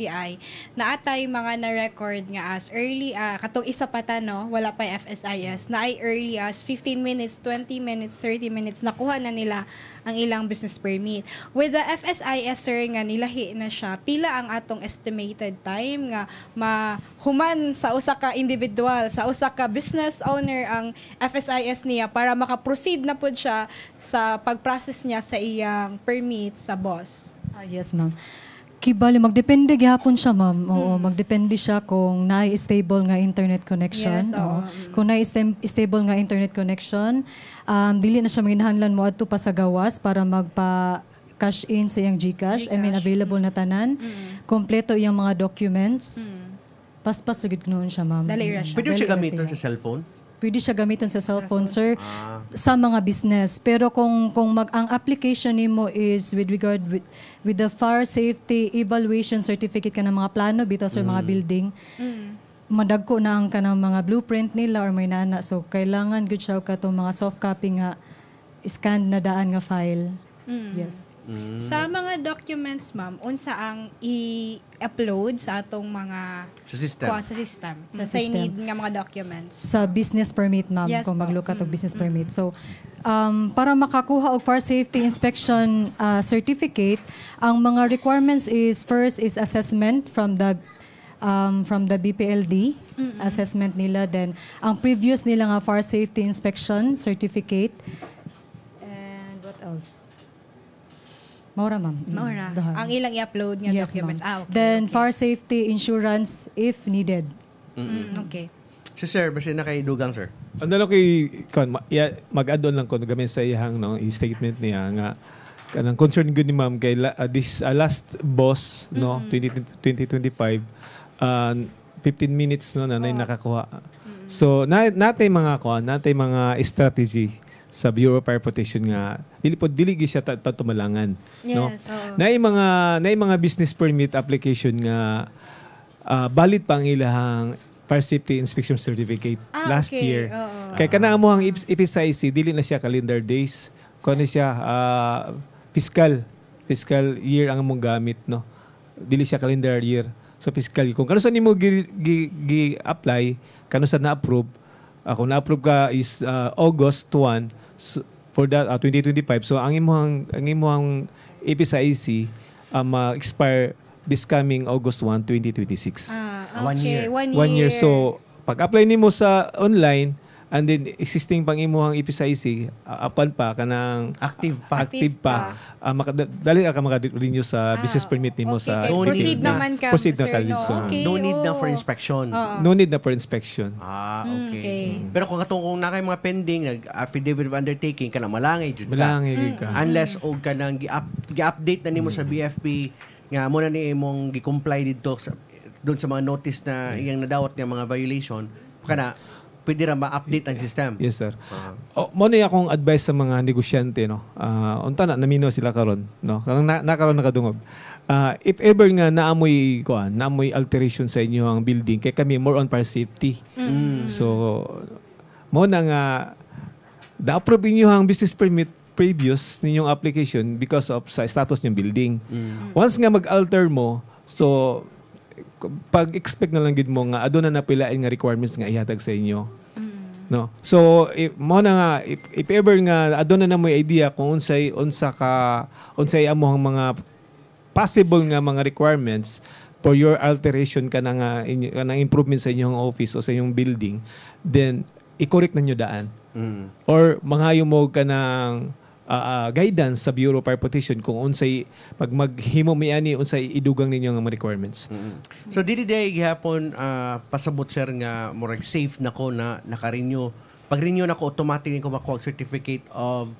naatay mga na-record nga as early, katong isa pa wala pa FSIS, na ay early as 15 minutes, 20 minutes, 30 minutes, nakuha na nila ang ilang business permit. With the FSIS, sir, nga nilahi na siya, pila ang atong estimated time nga mahuman sa usa ka individual, sa usa ka business owner ang FSIS niya para makaproceed na pod siya sa pag-process niya sa iyang permit sa boss? Yes, ma'am. Kibali, magdepende gyapon siya, ma'am. Oo, magdepende siya kung na-stable nga internet connection. Yes, kung na-stable nga internet connection, dili na siya maginahanglan mo adto pa sa gawas para magpa-cash in sa iyang GCash. I mean, available na tanan. Kompleto iyang mga documents. Paspas lagid noon siya, ma'am. Dali ra siya. Pwede siya gamitin sa cellphone? pwede siya gamitin sa cellphone, sir, sa mga business. Pero kung ang application nimo is with regard with the fire safety evaluation certificate ka ng mga plano bitaw sa mga building, madagko na ang kanang mga blueprint nila or may nana. So kailangan good siya ka itong mga soft copy nga scan na daan nga file. Yes. Sa mga documents, ma'am, unsa ang i-upload sa atong mga Sa system. sa system. Sa Sa system. need nga mga documents. Sa business permit, ma'am, Yes kung po. mag-look at og business permit. So, para makakuha og fire safety inspection certificate, ang mga requirements is first is assessment from the BPLD, assessment nila. Then, ang previous nila nga fire safety inspection certificate. And what else? Maura, ma'am. Maura. Duha. Ang ilang i-upload nga Yes, documents. ma'am. Okay, Then, okay. fire safety insurance if needed. Okay. Si sir, basta na kay Dugang, sir. Ang dalo kay mag-add on lang ko gamit sa iyang no statement niya nga kanang concern gud ni ma'am kay this last boss no 2025 15 minutes no nanay nakakuha. So natay mga strategy sa Bureau of Fire Protection nga dili siya tumalangan no. Yes, oo. Naay mga business permit application nga valid pa ang ilahang fire safety inspection certificate last okay. year. Oo. Kay kana mo ang IPSIC dili na siya calendar days, kuno siya fiscal year ang among gamit no. Dili siya calendar year. So fiscal year. Kung kano sa nimo gi-apply, kano sa na-approve, kung na-approve ka is August 1 for that 2025. So ang imong IPSIC ma-expire this coming August 1, 2026. Okay. 1 year. So pag-apply nimo sa online and then existing pang imuhang IPSIC apan pa kanang Active pa. dali ka maka-renew sa business permit nimo okay. sa Kay proceed naman ka, proceed na sir, ka no? so, Okay. No need na oo. for inspection. no need na for inspection. Okay. Okay. Pero kung na kay mga pending, affidavit of undertaking, ka na malangay jud ka. Malangay ka. Unless og ka nang gi-update na nimo sa BFP nga mo na ni imong gi-comply dito sa doon sa mga notice na iyang nadawat nga mga violation, kana pwede ra ma-update ang system. Yes sir. Mo na akong advice sa mga negosyante no. Unta na namino sila karon no. Kang nakaron nakadungog. If ever nga naamoy alteration sa inyo ang building kay kami more on fire safety. So mo na nga da-approve niyo ang business permit previous ninyong application because of sa status ng building. Once nga mag-alter mo, so pag-expect na lang gid mo nga aduna na pilain nga requirements nga ihatag sa inyo. No. So if ever nga aduna na mo idea kung unsay amohang mga possible nga mga requirements for your alteration kanang improvement sa inyong office o sa inyong building, then i-correct na nyo daan. Or manghayo mo ka ng guidance sa Bureau of Fire Protection kung unsay pag maghimo mi ani unsay idugang ninyo nga mga requirements. So dili day gihapon pasabot sir nga murag safe nako na naka-renew. Pag renew nako automatic ko makuha certificate of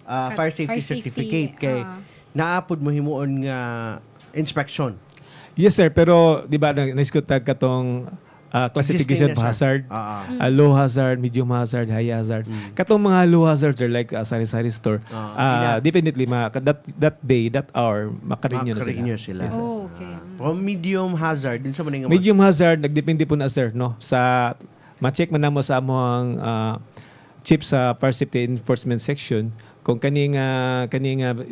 fire safety certificate kay naapod mo himuon nga inspection. Yes sir, pero di ba na-discuss katong classification of hazard, low hazard, medium hazard, high hazard. Katong mga low hazards are like sari-sari store. Definitely that hour makarinyo na sila. Yes, Oh, okay. Medium hazard din sa maning medium hazard nagdepende po na sir no sa ma-check man namo sa among chief sa fire safety enforcement section kung kaning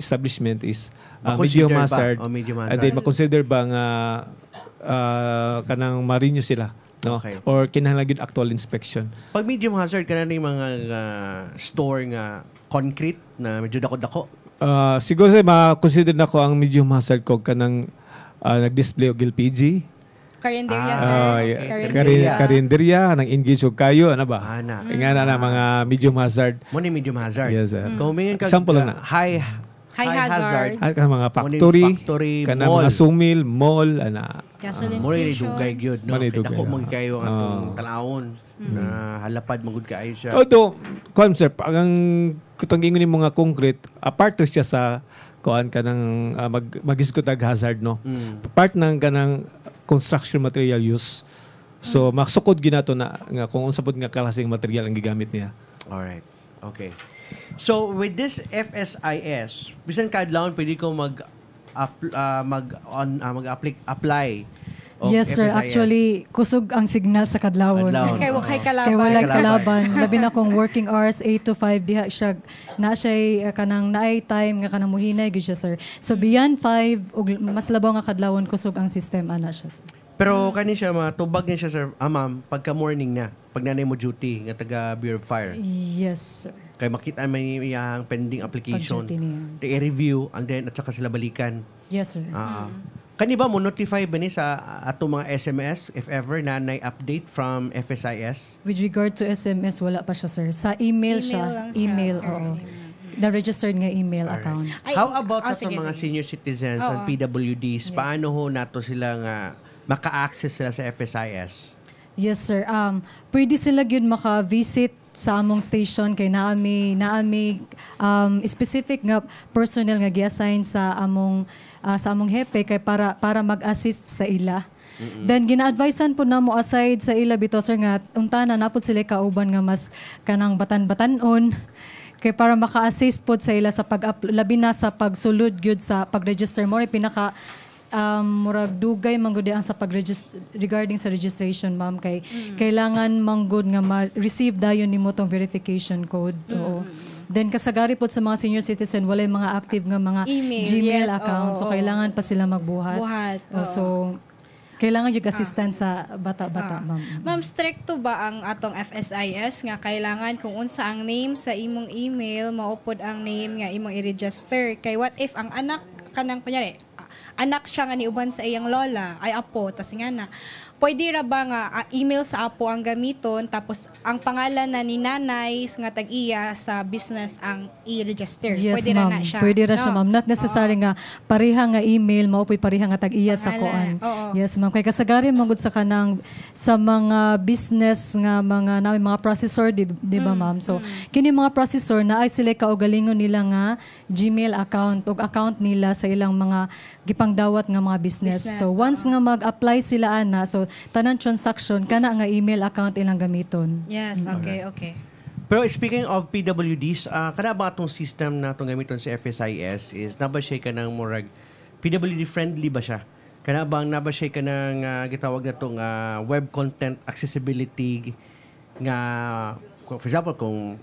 establishment is medium hazard. And then ma-consider ba nga kanang marinyo sila no okay. Or kinahanglan gyud actual inspection. Pag medium hazard kana ni mga store nga concrete na medyo dako-dako. Siguro say ma-consider nako ang medium hazard ko kanang nag-display og LPG. Karinderya, sir. Karinderya nang engage og kayo ano ba? Ingana na mga medium hazard. Mo ni medium hazard. Yes sir. Kung may example lang na. High hazard. Kan mga factory, kana mga sawmill, mall, ana. Gasoline mo rin stations. dugay gyud no. Dako mo kayo ang atong talawon na halapad magud kaayo siya. Although concept ang kutang ingon ni mga concrete, apart to siya sa kuan kanang mag-isgot ag hazard no. Part ng kanang construction material use. So maksukod ginato na nga kung unsa pud nga klaseng material ang gigamit niya. Alright. Okay. So with this FSIS, bisan kadlawon pwede ko apply. Yes, sir. FSIS. Actually, kusog ang signal sa kadlawon. Kay wakay kalaban. Kay walay kalaban. Labi na kung working hours 8 to 5 diha siya na siya kanang naay time nga kanang muhinay gyud siya, sir. So beyond 5 ug mas labaw nga kadlawon kusog ang system ana siya, sir. Pero kani siya matubag niya siya, sir, ma'am, pagka morning na, pag nanay mo duty nga taga Bureau of Fire. Yes, sir. Kay makita may iyang pending application. Pag-duty niya. I-review and then at saka sila balikan. Yes, sir. Kani ba mo notify ba ni sa ato mga SMS if ever na update from FSIS? With regard to SMS, wala pa siya, sir. Sa email siya. Email, oo. Na-registered nga email account. How about sa mga senior citizens and PWDs? Paano ho nato sila nga maka-access sila sa FSIS? Yes, sir. Pwede sila gyud maka-visit sa among station kay naami specific nga personnel nga gi-assign sa among hepe kay para mag-assist sa ila. Then gina-advisean po namo aside sa ila bitaw, sir, nga untana napod sila kauban nga mas kanang batan-batanon kay para maka-assist pod sa ila sa labi na sa pagsulod gyud sa pag-register mo pinaka murag dugay manggod ang sa regarding sa registration, ma'am, kay kailangan manggod nga ma-receive dayon nimo tong verification code. Oo. Then kasagari po sa mga senior citizen walay mga active nga mga Gmail account, so kailangan pa sila magbuhat. So kailangan yung assistance sa bata-bata, ma'am. Ma'am, stricto ba ang atong FSIS nga kailangan kung unsa ang name sa imong email maupod ang name nga imong i-register? Kay what if ang anak kanang kunyari anak siya nga niuban sa iyang lola, ay apo, tas nga na, pwede ra ba nga email sa apo ang gamiton, tapos ang pangalan na ni nanay nga tag-iya sa business ang i-register? Yes, pwede ra ma'am. na siya. Pwede ra siya, ma'am. Not necessary nga pareha nga email, maupoy pareha nga tag-iya sa Pangalan. kuan. Yes, ma'am. Kay kasagari manggod sa kanang sa mga business nga mga processor, di ba, ma'am? So, kini mga processor na ay sila kaugalingon nila nga Gmail account o account nila sa ilang mga gipangdawat nga mga business. So, once nga mag-apply sila ana, so tanan transaction kana nga email account ilang gamiton. Yes, okay. Pero speaking of PWDs, kana ba itong system na itong gamiton sa FSIS is naba siya ka ng murag PWD friendly ba siya? Kana bang naba siya ka ng gitawag na itong web content accessibility nga, for example, kung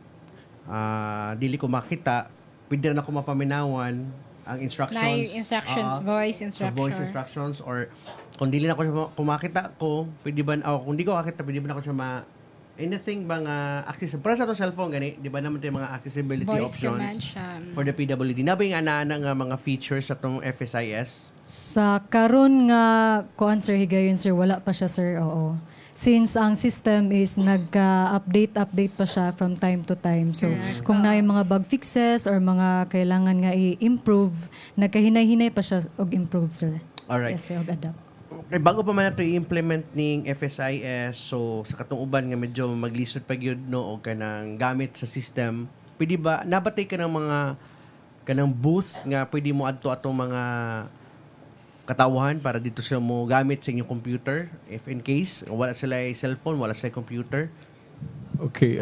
dili ko makita, pwede na ako mapaminawan ang instructions. Voice instructions or kung dili na ako kumakita ko, pwede ba kung di ko makita, pwede ba na ako siya anything bang accessible para sa to cellphone gani, di ba naman tayo mga accessibility voice options for the PWD. Na ba yung nga mga features sa tong FSIS? Sa karon nga kuan, sir, higayon, sir, wala pa siya, sir. Oo. Since ang system is nagka-update pa siya from time to time. So, kung na yung mga bug fixes or mga kailangan nga i-improve, nagkahinay-hinay pa siya og improve, sir. Alright. Yes, sir, og adapt. Okay, bago pa man nato i-implement ning FSIS, so sa katong uban nga medyo maglisod pa gyud no o kanang gamit sa system, pwede ba nabatay ka ng mga kanang booth nga pwede mo adto atong mga katawhan para dito sila mo gamit sa inyong computer if in case wala sila cellphone, wala sila computer? Okay,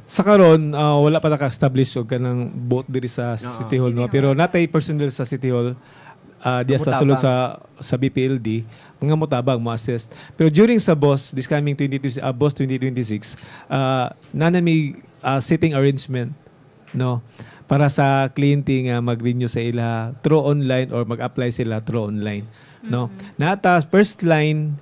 sa karon wala pa naka-establish og kanang booth diri sa City Hall, no? Pero natay personnel sa City Hall diya sa sulod sa BPLD, mga mutabang mo assist. Pero during sa BOSS, this coming BOSS 2026, nanan may sitting arrangement, no, para sa kliyente nga mag-renew sa ila through online or mag-apply sila through online, no. Nata first line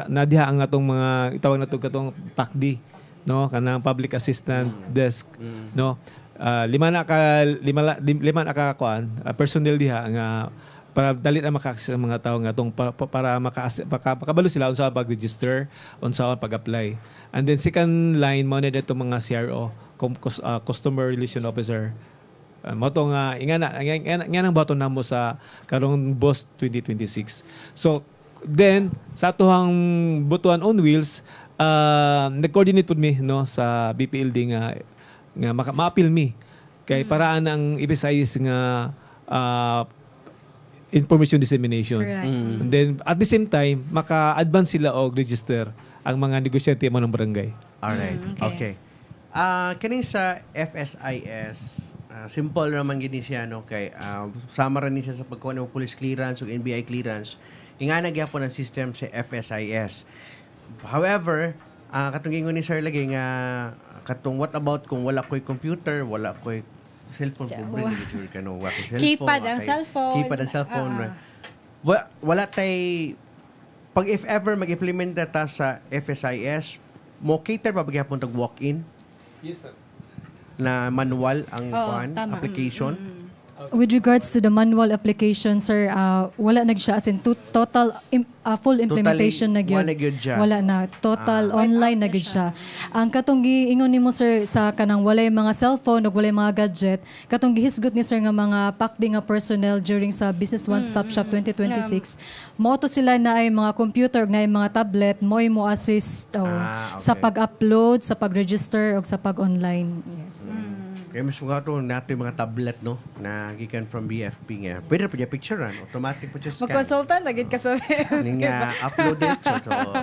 nadiha ang atong mga itawag nato katong PACD, no, kanang public assistant desk, no. Lima na ka kuan personnel diha nga para dali na maka-access ang mga tao nga tong para makabalo sila unsa pag-register, unsa pag-apply. And then second line mo na dito mga CRO, customer relation officer. Mo to nga ingana nang baton namo sa karong BOSS 2026. So then sa atuhang butuan on wheels, nag-coordinate pud mi, no, sa BPLD nga ma-appeal mi kay paraan ang FSIS nga information dissemination. Correct. And then at the same time maka-advance sila og register ang mga negosyante mo ng barangay. Alright. Okay. Kani sa FSIS, simple naman gini siya no kay sama ra ni siya sa pagkuha ng police clearance o NBI clearance. Ingana gyapon ang system sa FSIS. However, katong gingon ni Sir lagi nga katong what about kung wala ko'y computer, wala ko'y cellphone problem sure kano wa ko'y cellphone. Keypad ang cellphone. Wala tay pag if ever mag-implement ta sa FSIS, mo cater pa gyapon tag walk-in? Yes, sir. Na manual ang application. With regards to the manual application, sir, wala nag siya as in total full implementation na gyud. Wala na total online na gyud siya. Ang katong giingon nimo sir sa kanang walay mga cellphone ug walay mga gadget, katong gihisgot ni sir nga mga pakdi nga personnel during sa Business One Stop Shop 2026, mo to sila na ay mga computer ug na ay mga tablet mo assist sa pag-upload, sa pag-register ug sa pag-online. Yes. Kaya mas mga ito nato yung mga tablet, no? Na gikan from BFP nga. Pwede pa niya picture, automatic po siya scan. Mag-consultant, naging kasabi. Upload it. So,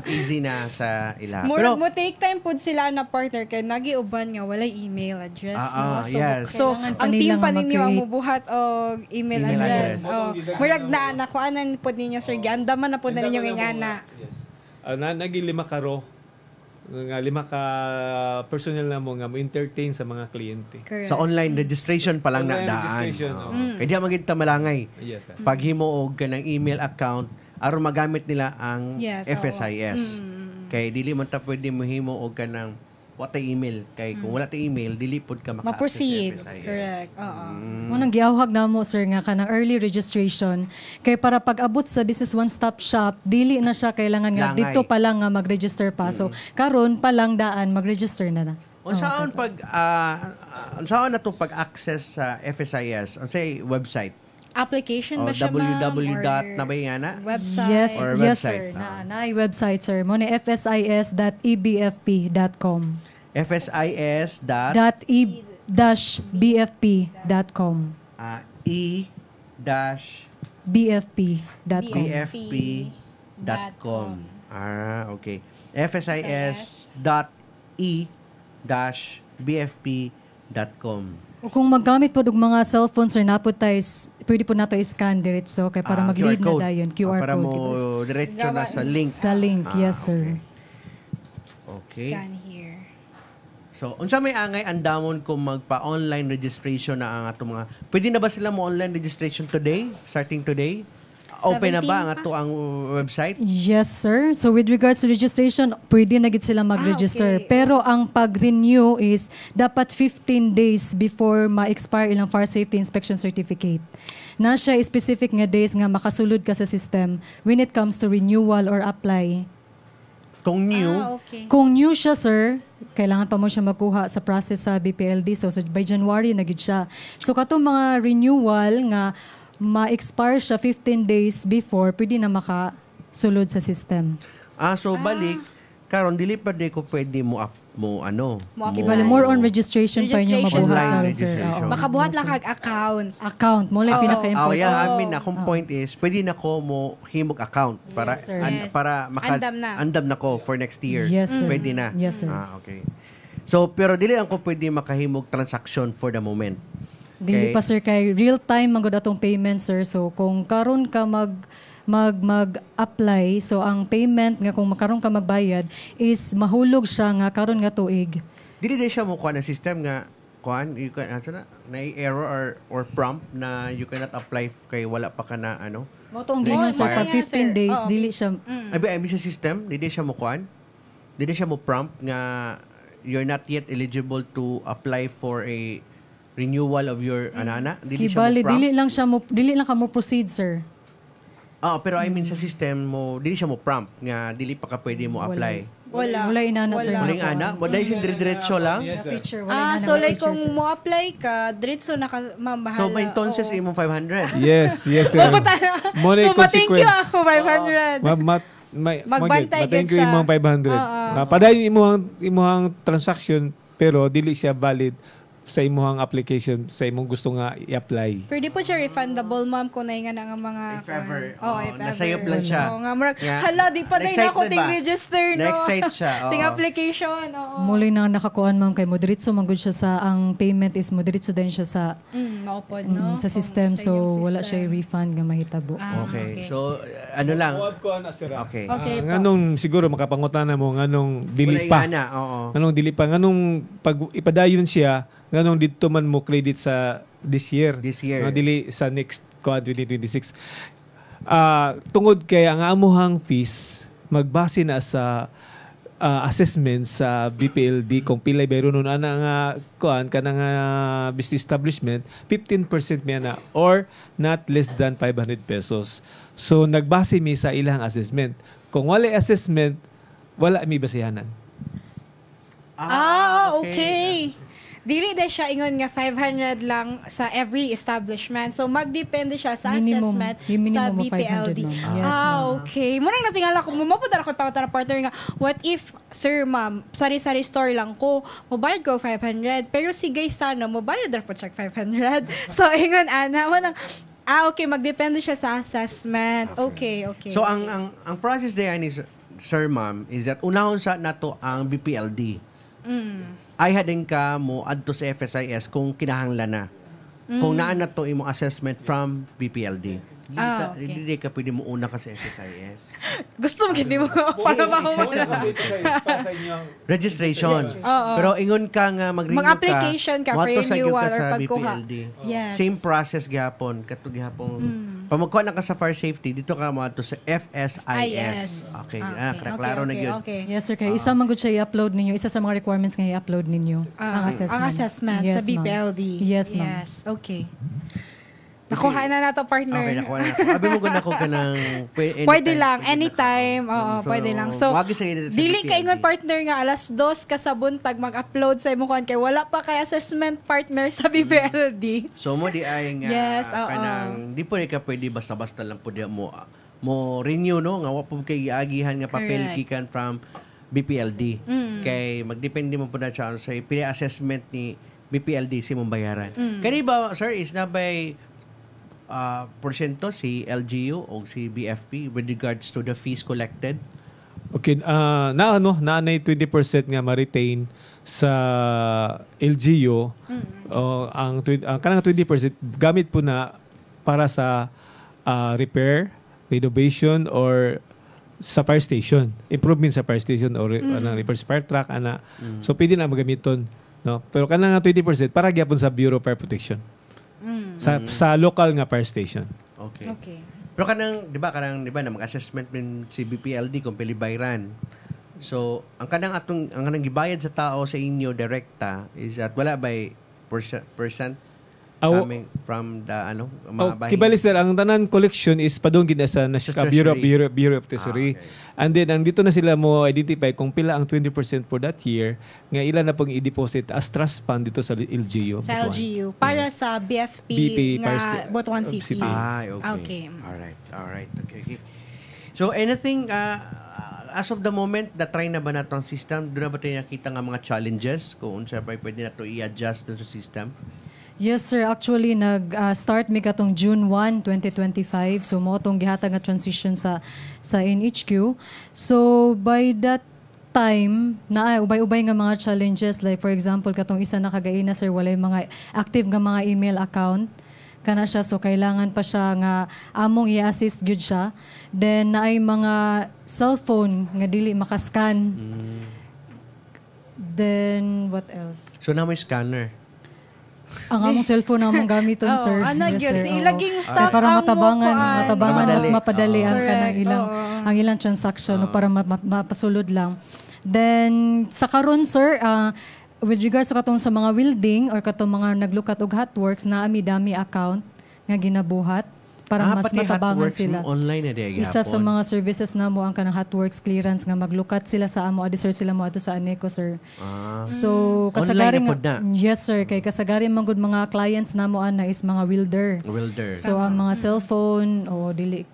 easy na sa ila. Pero, mo take time po sila na partner kaya nagiuban nga walay email address. Yes. So, ang team pa ninyo ang mubuhat o email address. Murag na, nakuanan po ninyo, sir. Giandaman na po na ninyong ingana. Yes. Naging 5 ka nga 5 ka personnel na mo nga mo-entertain sa mga kliyente. Sa online registration pa lang na daan. Kaya di magiging malangay. Yes, sir. Pag himuog ka ng email account, aron magamit nila ang FSIS. Kaya dili man ta pwede mo himuog ka ng what email. Kaya kung wala ta email, dili pod ka maka-access sa FSIS. Correct. Munang giawhag na mo sir nga kanang early registration kay para pag-abot sa Business One Stop Shop dili na siya kailangan nga dito pa lang nga mag-register pa. So karon pa lang daan mag-register na. Unsaon unsaon na to pag-access sa FSIS? Unsay website? Application ba siya, ma'am? Website? Yes, sir. Na website, sir. Mo ni fsis.ebfp.com. fsis.e-bfp.com. bfp.com. Okay. fsis.e-bfp.com. O kung maggamit po og mga cellphone sir napod tayo pwede po nato i-scan diretso kay para mag-lead na dayon QR para code. Para mo diretso na sa link. Sa link, yes sir. Okay. Scan here. So, unsa may angay andamon kung magpa-online registration na ang ato mga pwede na ba sila mo online registration today? Starting today? Open na ba ang ato ang website? Yes, sir. So with regards to registration, pwede na gid sila mag-register. Pero ang pag-renew is dapat 15 days before ma-expire ilang fire safety inspection certificate. Na siya specific nga days nga makasulod ka sa system when it comes to renewal or apply. Kung new, kung new siya, sir, kailangan pa mo siya magkuha sa process sa BPLD. So by January na gid siya. So katong mga renewal nga ma-expire siya 15 days before, pwede na makasulod sa system. So balik, karon dili pa di ko pwede mo Ibali more on registration pa inyo mabuhat karon sir. Makabuhat lang kag account. Account mo lang pinaka-important. Akong point is, pwede na ko mo himog account para andam na ko for next year. Yes, sir. Pwede na. Yes, sir. Okay. So pero dili ang ko pwede makahimog transaction for the moment. Dili pa sir kay real time magud atong payment sir. So kung karon ka mag-apply, so ang payment nga kung makaron ka magbayad is mahulog siya nga karon nga tuig. Dili siya mo kuha ng system nga you can answer na error or prompt na you cannot apply kay wala pa ka na mo to ang gingon sir pag 15 days dili siya ay sa system dili siya mo kuha dili siya mo prompt nga you're not yet eligible to apply for a renewal of your dili lang ka mo proceed sir. Pero I mean sa system mo dili siya mo prompt nga dili pa ka pwede mo apply. Wala inana sir. Wala dahil siya diretso lang. So like kung mo apply ka diretso na ka mabahala. So by entonces imo 500. Yes sir. So thank you ako 500. Magbantay gid siya. Imong 500. Padayon imong transaction pero dili siya valid sa imong application sa imong gusto nga i-apply. Pero di po siya refundable, ma'am, kung na nga nga mga... If ever. if ever. Nasayop lang siya. Oo nga, murag, Yeah. hala, di pa na ako ting register, no? Na-excite siya. Ting application, oo. Muli na nakakuan ma'am kay moderitso man gud siya sa ang payment is moderitso din siya sa maupod, no? sa system, so wala siya refund nga mahitabo. Okay. So, ano lang. Okay. Okay po. Nganong siguro makapangutana mo nganong dili pa. Nganong dili pa nganong pag ipadayon siya nganong didto man mo credit sa this year. Nga dili sa next 2026. Tungod kay ang amuhang fees magbase na sa assessment sa BPLD kung pilay bayro nun ana nga kuan kanang business establishment 15% miya na or not less than 500 pesos. So nagbase mi sa ilang assessment. Kung wala assessment, wala mi basihanan. Okay. Dili na siya ingon nga 500 lang sa every establishment. So magdepende siya sa assessment sa BPLD. Okay. Murang natingala ko, mapunta ako pa partner nga, what if, sir, ma'am, sari-sari store lang ko, mabayad ko 500, pero si guys sana, mabayad na po check 500. So ingon, manang, okay, magdepende siya sa assessment. Okay. So ang process diyan is, sir, ma'am, is that unahon sa nato ang BPLD. Ay hadin ka mo adto sa FSIS kung kinahanglan na. Kung naan na to imong assessment from BPLD. Hindi ka pwede mo una ka sa FSIS. Gusto mo gini mo para registration. Pero ingon ka nga mag-renew ka. Mag-application ka for renewal or pagkuha. Yes. Same process gihapon kato gihapon. Pamagkuha na ka sa fire safety dito ka mo adto sa FSIS. Okay. Klaro na gyud. Yes sir, kay isa man gud siya i-upload ninyo, isa sa mga requirements nga i-upload ninyo ang assessment. Ang assessment sa BPLD. Yes, ma'am. Yes, okay. Nakuha na nato, partner. Okay, nakuha na. Abi mo gud ako ka ng pwede lang anytime. Oo, pwede lang. So, dili ka ingon partner nga alas 2 ka sa buntag mag-upload sa imong kuan kay wala pa kay assessment partner sa BPLD. So mo di ay nga yes, kanang di po ka pwede basta-basta lang po di mo renew no nga wa po kay giagihan nga papel gikan from BPLD. Kay magdepende mo po na siya sa pili assessment ni BPLD si mong bayaran. Kani ba sir is na by porsyento si LGU o si BFP with regards to the fees collected? Okay, na 20% nga ma-retain sa LGU. Ang kanang 20% gamit po na para sa repair, renovation or sa fire station, improvement sa fire station or repair sa fire truck ana. So pwede na magamiton, no? Pero kanang 20% para gyapon sa Bureau of Fire Protection. Sa local nga fire station. Okay. Pero kanang 'di ba na mag-assessment din si BPLD kung pilibayran. So, ang kanang gibayad sa tao sa inyo direkta is at wala by percent coming from the mga bahin. Kibali sir, ang tanan collection is padungin na sa Bureau of Treasury. And then ang dito na sila mo identify kung pila ang 20% for that year nga ilan na pong i-deposit as trust fund dito sa LGU. Sa LGU para sa BFP nga Butuan City. Okay. Alright. Okay. So anything as of the moment na try na ba nato ang system? Doon na ba tayo nakita nga mga challenges kung unsa pa pwede na to i-adjust dun sa system? Yes sir, actually nag-start mi katong June 1, 2025. So mo tong gihatag nga transition sa NHQ. So by that time na ubay-ubay nga mga challenges, like for example katong isa na kagaina sir, walay mga active nga mga email account kana siya, so kailangan pa siya nga among i-assist gyud siya. Then naay mga cellphone nga dili makascan. Then what else? So na may scanner. Ang among cellphone namong gamiton sir. Yes, sir. Ilaging stock para matabangan mas mapadali ang ilang transaction para mapasulod lang. Then sa karon sir, with regards sa katong sa mga welding or katong mga naglukat og hotworks na dami account nga ginabuhat para mas matabangan sila. Online na diya isa sa mga services na mo ang kanang hotworks clearance nga maglukat sila sa amo adi sir sila mo ato sa Aneco sir. So kasagaring yes sir, kay kasagaring man gud mga clients na mo ana is mga welder. So ang mga cellphone o dili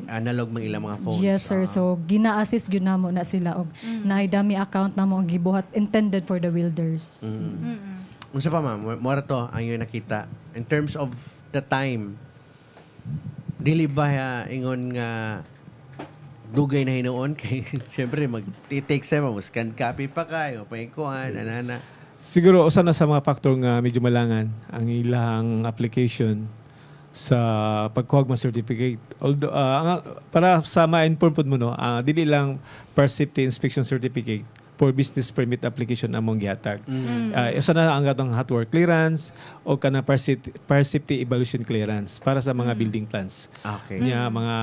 analog mang ilang mga phones. Yes sir, so gina-assist gyud namo na sila og naay dami account namo ang gibuhat intended for the welders. Unsa pa ma'am, mora to ang yung nakita. In terms of the time, dili ba ingon nga dugay na hinuon kay siyempre mag-take sa mo, scan copy pa kayo, paikuan, anana. Siguro usa na sa mga factor nga medyo malangan ang ilang application sa pagkuha ng certificate. Although para sa ma-inform pud mo no, dili lang per safety inspection certificate for business permit application among gihatag. Usa na ang atong hot work clearance o kana per safety evaluation clearance para sa mga building plans. Okay. Nya mga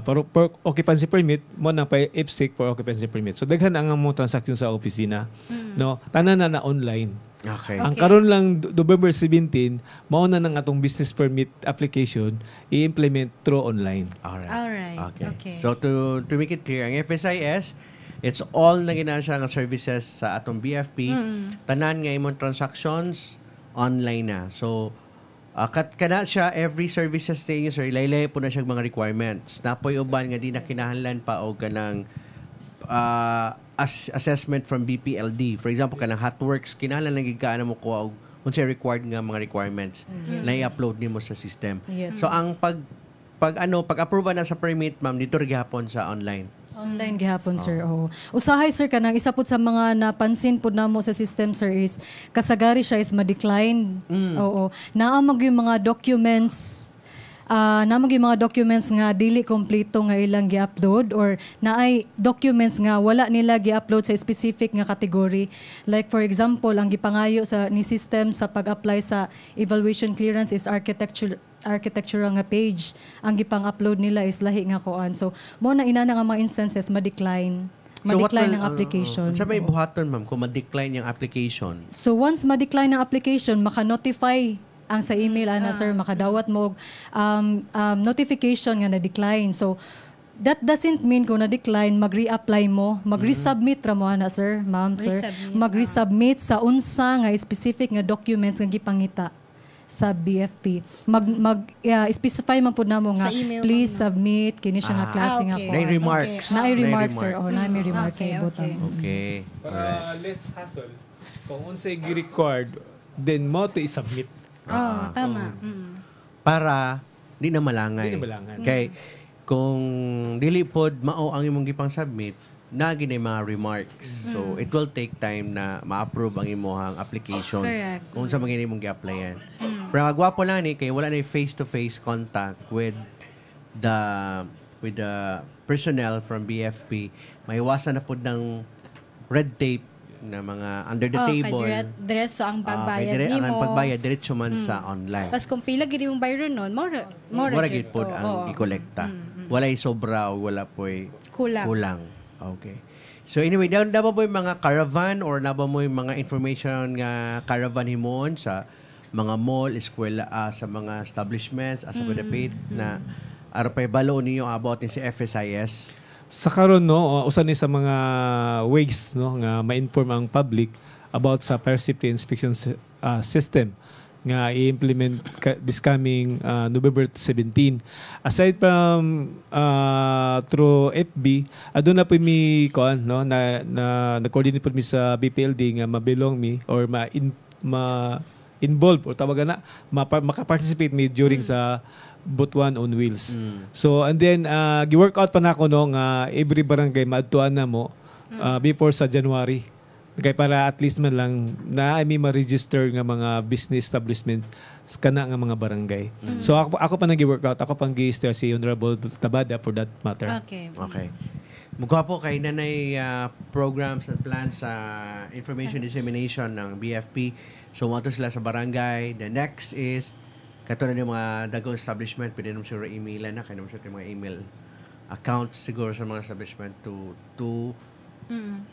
for occupancy permit mo na pa IPSIC for occupancy permit. So daghan ang among transaction sa opisina. No, tanan na online. Okay. Ang karon lang November 17, mao na nang atong business permit application i-implement through online. Alright. Okay. So to make it clear, ang FSIS, it's all na gina siya nga services sa atong BFP. Tanan nga imong transactions online na. So kana siya every services sa inyo sir, laylay po na siya mga requirements. Napoy uban nga di na kinahanglan pa og kanang assessment from BPLD. For example, kanang hotworks kinahanglan lang gid ka mo ko og unsa required nga mga requirements na i-upload nimo sa system. Yes. So ang pag-approve na sa permit ma'am dito ri gihapon sa online. Online gihapon sir. Usahay sir kanang isa pud sa mga napansin pud namo sa system sir is kasagari siya is ma-decline. Oo. Naamag yung mga documents nga dili kompleto nga ilang gi-upload or naay documents nga wala nila gi-upload sa specific nga category. Like for example, ang gipangayo sa ni system sa pag-apply sa evaluation clearance is architectural nga page. Ang gipang-upload nila is lahi nga kuan. So mo na ina nga mga instances ma-decline. Ma-decline ang application. Sa may buhaton ma'am kung ma-decline yung application? So once ma-decline ang application, maka-notify ang sa email sir, makadawat mo notification nga na-decline. So that doesn't mean kung na-decline, mag-reapply mo, mag-resubmit ra mo sir, ma'am, sir. Mag-resubmit sa unsa nga specific nga documents nga gipangita sa BFP. Specify man pud namo nga please submit kini siya nga klase nga po. Naay remarks. Naay remarks sir. Naay may remarks sa ibutan. Okay. Para less hassle, kung unsay gi-required, then mo to i-submit. Tama. Para di na malangay. Kay kung dili pod mao ang imong gipang submit, na ginay mga remarks. So it will take time na ma-approve ang imong application. Correct. Kung sa mga imong gi-applyan. Pero agwapo lang ni kay wala na face-to-face contact with the personnel from BFP. Maiwasan na pod ng red tape na mga under the table. Diretso ang pagbayad nimo. Ang pagbayad diretso man sa online. Tapos kung pila gid imong bayron nun, more gid pod ang i-kolekta. Walay sobra o wala po'y kulang. Okay. So anyway, naba mo yung mga caravan or naba mo yung mga information nga caravan himon sa mga mall, eskwela, sa mga establishments, sa paid na aropay balo niyo about ni si FSIS. Sa karon no, usa ni sa mga ways no nga ma-inform ang public about sa fire safety inspection system nga i-implement this coming November 17. Aside from through FB, aduna po mi kuan no na coordinate po mi sa BPLD nga mabilong mi or involve or tawagan na maka-participate mi during sa Butuan on Wheels. So and then gi-work out pa nako no nga every barangay maadtuan na mo before sa January. Kaya para at least man lang na may ma-register nga mga business establishments kana nga mga barangay. So ako pa nag-work out, ako pang gi-steer si Honorable Tabada for that matter. Okay. Mukha po kayo na programs at plans sa information dissemination ng BFP. So mato sila sa barangay. The next is katulad ng mga dagong establishment, pwede naman siguro email na, kaya naman siguro mga email accounts siguro sa mga establishment to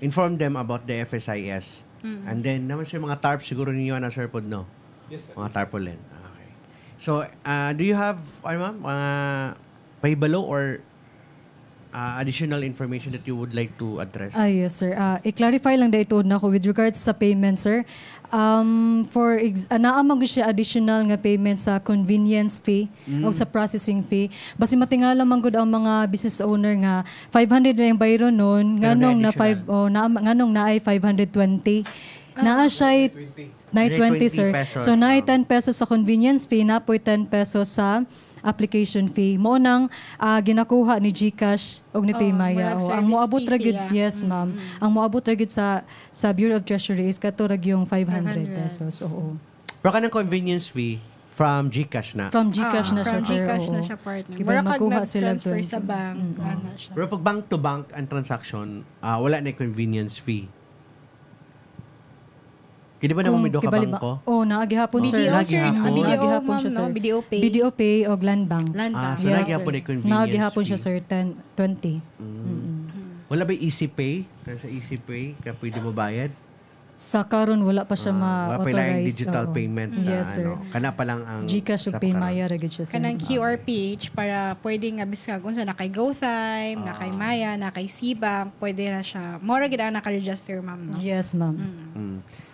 inform them about the FSIS. And then, naman siya mga TARP siguro ninyo na sir pod, no? Yes, sir. Mga tarpaulin. Okay. So, do you have, ma'am, mga pahibalo or additional information that you would like to address? Yes, sir. I-clarify lang dito na ko with regards sa payment, sir. Naamag siya additional nga payment sa convenience fee o sa processing fee. Basi matingala man gud ang mga business owner nga 500 na yung bayro nun, nganong na ay 520. Naa siya Nay 20, sir. pesos. So, nay 10 pesos sa convenience fee, napoy 10 pesos sa application fee. Mo nang ginakuha ni GCash o ni Paymaya. murag Ang moabot service fee ragid, siya. yes, ma'am. Ang moabot ragid sa Bureau of Treasury is katurag yung 500 pesos. Oo. Pero kanang convenience fee from GCash na. From GCash na siya, From sir. GCash na oo. siya, partner. Kaya Mura kag magkuha sila nag-transfer 20. sa bank. Ano siya. Pero pag bank to bank ang transaction, wala na yung convenience fee. Kaya di ba naman may do ka bangko? Naagihapon, sir. BDO, sir. Naagihapon. Naagihapon ma'am, siya, sir. no? BDO Pay. BDO Pay o Land Bank. Land Bank. So Yes, naghihapon sir. na yung convenience Naagihapon siya, fee. sir. 20. Wala ba Easy Pay? Kaya sa Easy Pay, kaya pwede mo bayad? Sa karon wala pa siya Wala pa lang ma-authorize. digital oo. payment na Yes, sir. kana pa lang ang GCash o sa Paymaya ragid siya, sir. Kanang QRPH para pwede nga biskag kung sa nakay GoTime, nakay Maya, nakay Cbank, pwede na siya. Mora gid ang naka-register, ma'am. No? Yes, ma'am.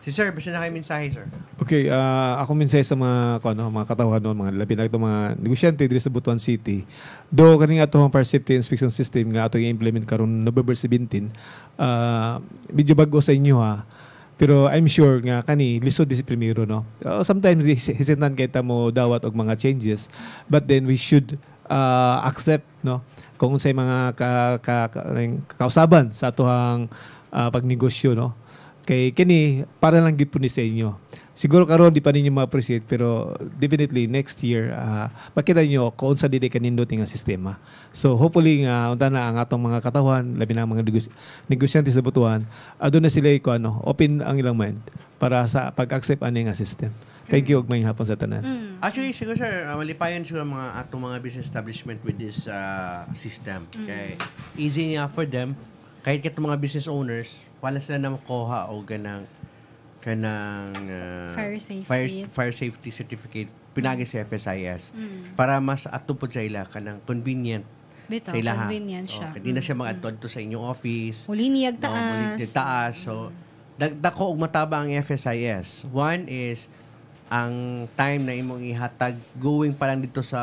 Si sir, basta na kayo mensahe, sir. Okay, ako minsan sa mga katawhan noon, mga labi na ito mga negosyante diri sa Butuan City. Do kaning atong fire safety inspection system nga ato i-implement karon November 17. Medyo bago sa inyo ha. Pero I'm sure nga kani lisod di si primero, no. Sometimes hesitant kay ta mo dawat og mga changes, but then we should accept, no, kung unsay mga kausaban sa atuhang pagnegosyo, no. Kay kini para lang gid po ni sa inyo. Siguro karon di pa ninyo ma-appreciate, pero definitely next year makita niyo kung unsa dili kanindot nga sistema. So hopefully nga unta na ang atong mga katawan, labi na ang mga negosyante sa Butuan, aduna sila open ang ilang mind para sa pag-accept ani nga system. Thank you og may hapon sa tanan. Actually, siguro sir, malipayon siguro mga atong mga business establishment with this system. Kay easy niya for them, kahit katong mga business owners, wala sila na makuha o kanang fire safety certificate pinagi sa FSIS para mas atupod sa ila kanang convenient Bitaw, sa ilaha. convenient siya. Hindi na siya mag-adto sa inyong office. Muli niyag taas. Muli niyag taas. So, dako og mataba ang FSIS. One is ang time na imong ihatag going pa lang dito sa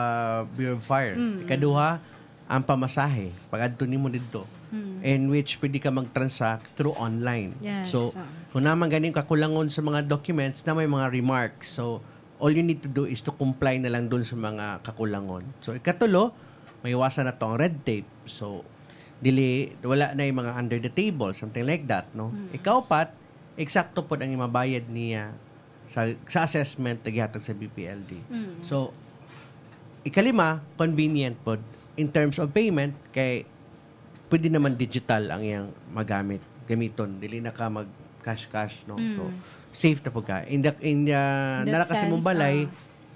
Bureau of Fire. Ikaduha, ang pamasahe. Pag adto nimo dito. In which pwede ka mag-transact through online. Yes. So, kung naman ganing kakulangon sa mga documents na may mga remarks. So, all you need to do is to comply na lang dun sa mga kakulangon. So, ikatulo, may iwasan na to ang red tape. So, wala na yung mga under the table, something like that, no? Ikaapat, eksakto po ang imabayad niya sa assessment na gihatag sa BPLD. So, ikalima, convenient po in terms of payment, kay pwede naman digital ang iyang gamiton. Dili na ka mag-cash, no? So, safe na po ka. In the nala kasi mong balay,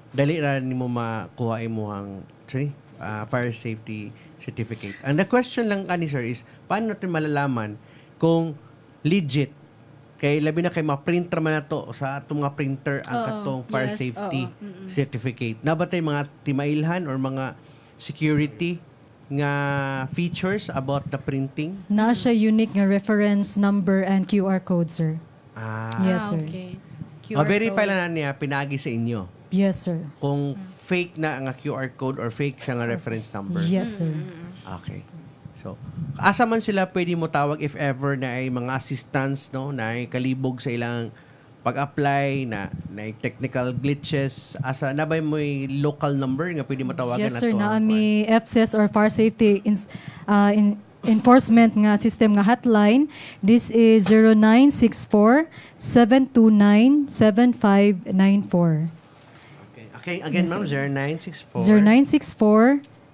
dali ra nimo makuha imong fire safety certificate. And the question lang kani sir is, paano natin malalaman kung legit kay labi na kay ma-printer man nato sa atong mga printer ang katong fire safety certificate. Nabatay mga timailhan or mga security nga features about the printing? Na siya unique nga reference number and QR code, sir. Yes, sir. Okay. Ma-verify lang na niya, pinagi sa inyo. Yes, sir. Kung fake na nga QR code or fake siya nga reference number. Yes, sir. Okay. So, asa man sila pwede mo tawag if ever na ay mga assistance, no, na ay kalibog sa ilang pag-apply na technical glitches, asa na ba mo local number nga pwede matawagan yes, sir. nato? Na may FSS or Fire Safety Enforcement nga system nga hotline. This is 0964-729-7594. Okay, again, ma'am, 0964.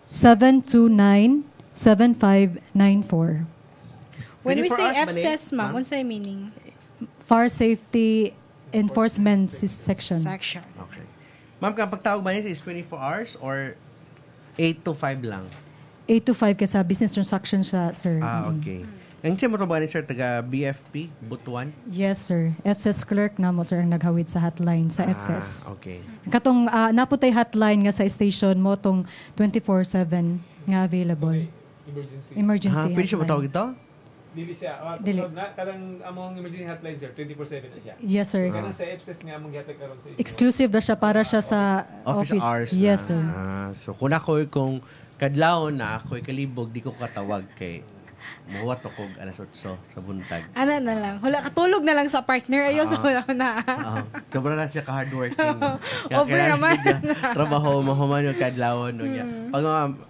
0964-729-7594. When we 24 say hours ba FSS, ni? ma'am, what's the meaning? Fire Safety Enforcement Section. Okay. Ma'am, kapag tawag ba niya is 24 hours or 8 to 5 lang? 8 to 5 kasi business transaction siya, sir. Okay. Ang siya mo ba ni sir, taga BFP, Butuan? Yes, sir. FSS clerk na mo, sir, ang naghawid sa hotline sa FSS. Okay. Katong naputay hotline nga sa station mo, tong 24/7 nga available. Emergency Pwede siya matawag ito? Dili siya. Dili. Kadang among emergency hotline, sir, 24/7 na siya. Yes, sir. Kadang sa FSS nga among gihatag karon sa inyo. Exclusive na siya para siya sa Office hours na. Yes, sir. So, kung kadlaw na ako'y kalibog, di ko katawag kay Muwat ako alas 8 sa buntag. Ano na lang. Hula, katulog na lang sa partner. Ayun, so wala na. Sobra na siya ka-hardworking. Over naman. Trabaho, mahuman yung kadlawon. Pag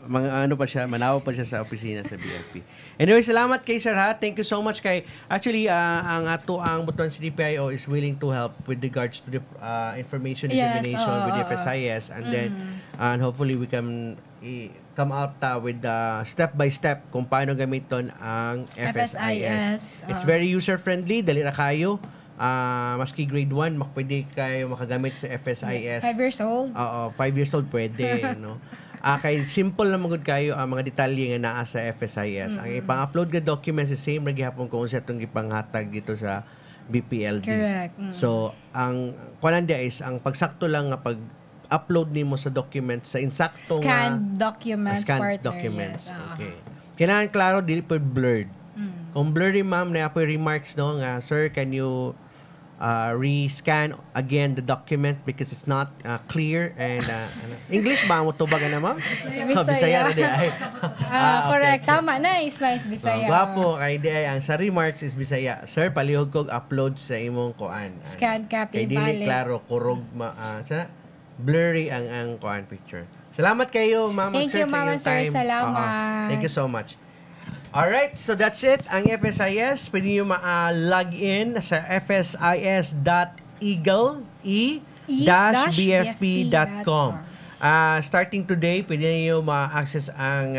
mga ano pa siya, manawa pa siya sa opisina sa BFP. Anyway, salamat kay Sir ha. Thank you so much kay... Actually, ang Butuan City PIO is willing to help with regards to the information dissemination with the FSIS. And then, and hopefully we can come out with step-by-step kung paano gamiton ang FSIS. It's very user-friendly, dali na kayo. Maski grade 1, pwede kayo makagamit sa FSIS. 5 years old? Oo, 5 years old pwede. No? Kay simple na magod kayo ang mga detalye nga naa sa FSIS. Ang ipang-upload nga documents is same ragi hapon kung sa itong ipanghatag dito sa BPLD. Correct. So, ang kuananda is, ang pagsakto lang nga pag-upload nimo sa document sa insaktong scanned documents, scanned documents. Yes. Okay. Kailangan klaro, dili po blurred. Kung blurry, ma'am, na po remarks no nga, sir, can you re-scan again the document because it's not clear and English ba mo tubag na ma'am? Bisaya na di ay. Correct, tama. Nice Bisaya. Gwapo kay di ay ang sa remarks is Bisaya. Sir, palihog kog upload sa imong kuan. Scan copy kay dili klaro kurog blurry ang kuan picture. Salamat kayo, ma'am. Thank you, ma'am, sir. Salamat. Thank you so much. Alright, so that's it. Ang FSIS, pwede nyo ma-log in sa fsis.eagle-bfp.com. Starting today, pwede nyo ma-access ang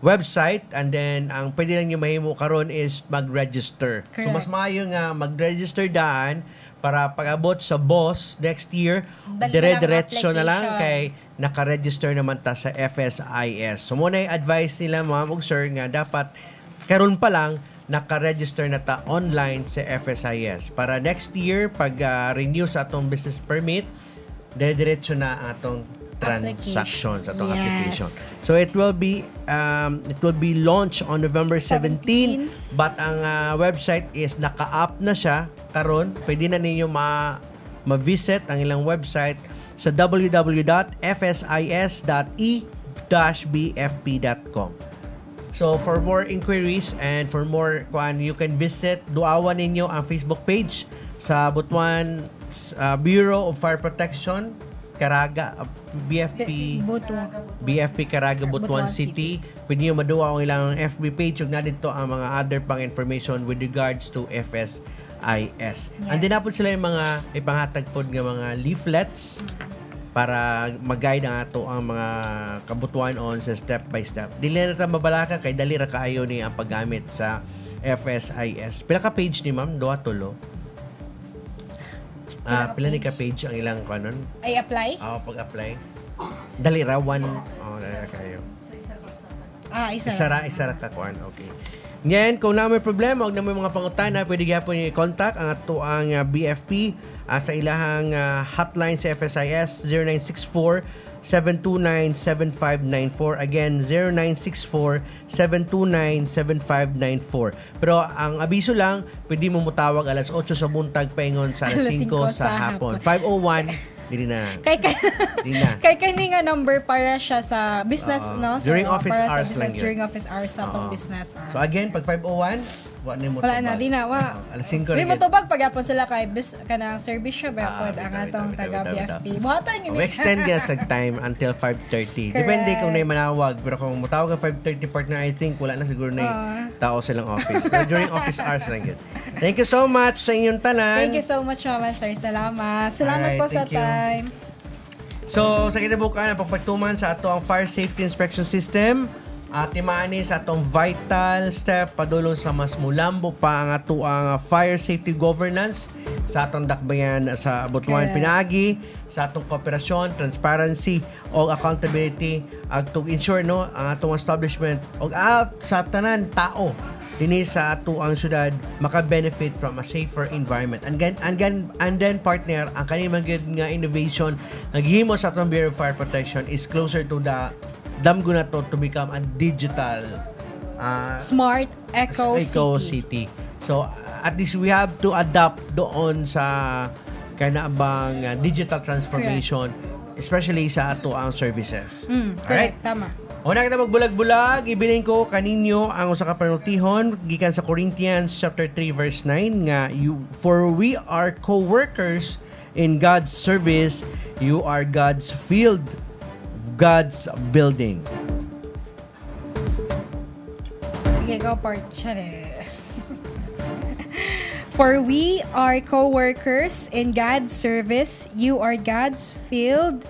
website and then ang pwede lang nyo mahimo karon is mag-register. Correct. So mas maayo nga mag-register daan para pag-abot sa boss next year, dire-diretso na lang kay naka-register naman ta sa FSIS. So muna yung advice nila ma'am ug sir nga dapat karon pa lang naka-register na ta online sa FSIS para next year pag renew sa atong business permit, dire-diretso na atong transactions atong application. So it will be launched on November 17 but ang website is naka-up na siya karon. Pwede na ninyo ma-visit ang ilang website sa www.fsis.e-bfp.com. So for more inquiries and for more you can visit duawan ninyo ang Facebook page sa Butuan Bureau of Fire Protection Caraga BFP Caraga Butuan City. Pwede nyo maduwa ang ilang FB page ug na dito ang mga other pang information with regards to FSIS. Andin na po sila yung mga ipanghatag po ng mga leaflets para mag-guide ang ato ang mga kabutuan on sa step by step. Dili na ta mabalaka kay dali ra kaayo ni ang paggamit sa FSIS. Pila ka page ni ma'am? Duha tulo. Pila ni ka page ang ilang kanon? Ay apply? Pag-apply. Dali ra one. Dali ra kayo. Isa ra ka kuan. Okay. Ngayon, kung na may problema o na may mga pangutana, pwede gyapon niyo i-contact ang ato ang BFP sa ilahang hotline sa FSIS 0964-729-7594. Again, 0964-729-7594. Pero ang abiso lang, pwede mo mutawag alas 8 sa buntag paingon sa alas 5 sa hapon. 501 Dili na. Kay kani nga number para siya sa business, no? So, during office hours lang yun. During office hours sa atong business. So again, pag 501, wala na mo tubag. Wala na, di na. Alas 5 Di mo tubag pag apon sila kay kanang service siya ba ang atong taga BFP. Buhatan yun. Extend yan sa time until 5:30. Depende kung na manawag. Pero kung matawag ka 5:30 partner, I think wala na siguro na tao silang office. Pero during office hours lang yun. Thank you so much sa inyong tanan. Thank you so much, Mama Sir. Salamat. Salamat po sa time. So, sa kinabukan, pagpagtuman sa ato ang Fire Safety Inspection System, timaani sa atong vital step padulong sa mas mulambo pa ang ato ang fire safety governance sa atong dakbayan sa Butuan Pinagi, sa atong kooperasyon, transparency o accountability to ensure no ang atong establishment o sa tanan tao dinhi sa ato ang syudad maka-benefit from a safer environment. And then partner, ang kanimang nga innovation naghimo sa atong Bureau of Fire Protection is closer to the damgo na to become a digital smart eco city. So at least we have to adapt doon sa kanabang digital transformation. especially sa ato ang services. Correct, tama. Una kita magbulag-bulag, ibilin ko kaninyo ang usa ka panultihon gikan sa Corinthians chapter 3 verse 9 nga for we are co-workers in God's service, you are God's field, God's building. Sige, go part. For we are co-workers in God's service, you are God's field,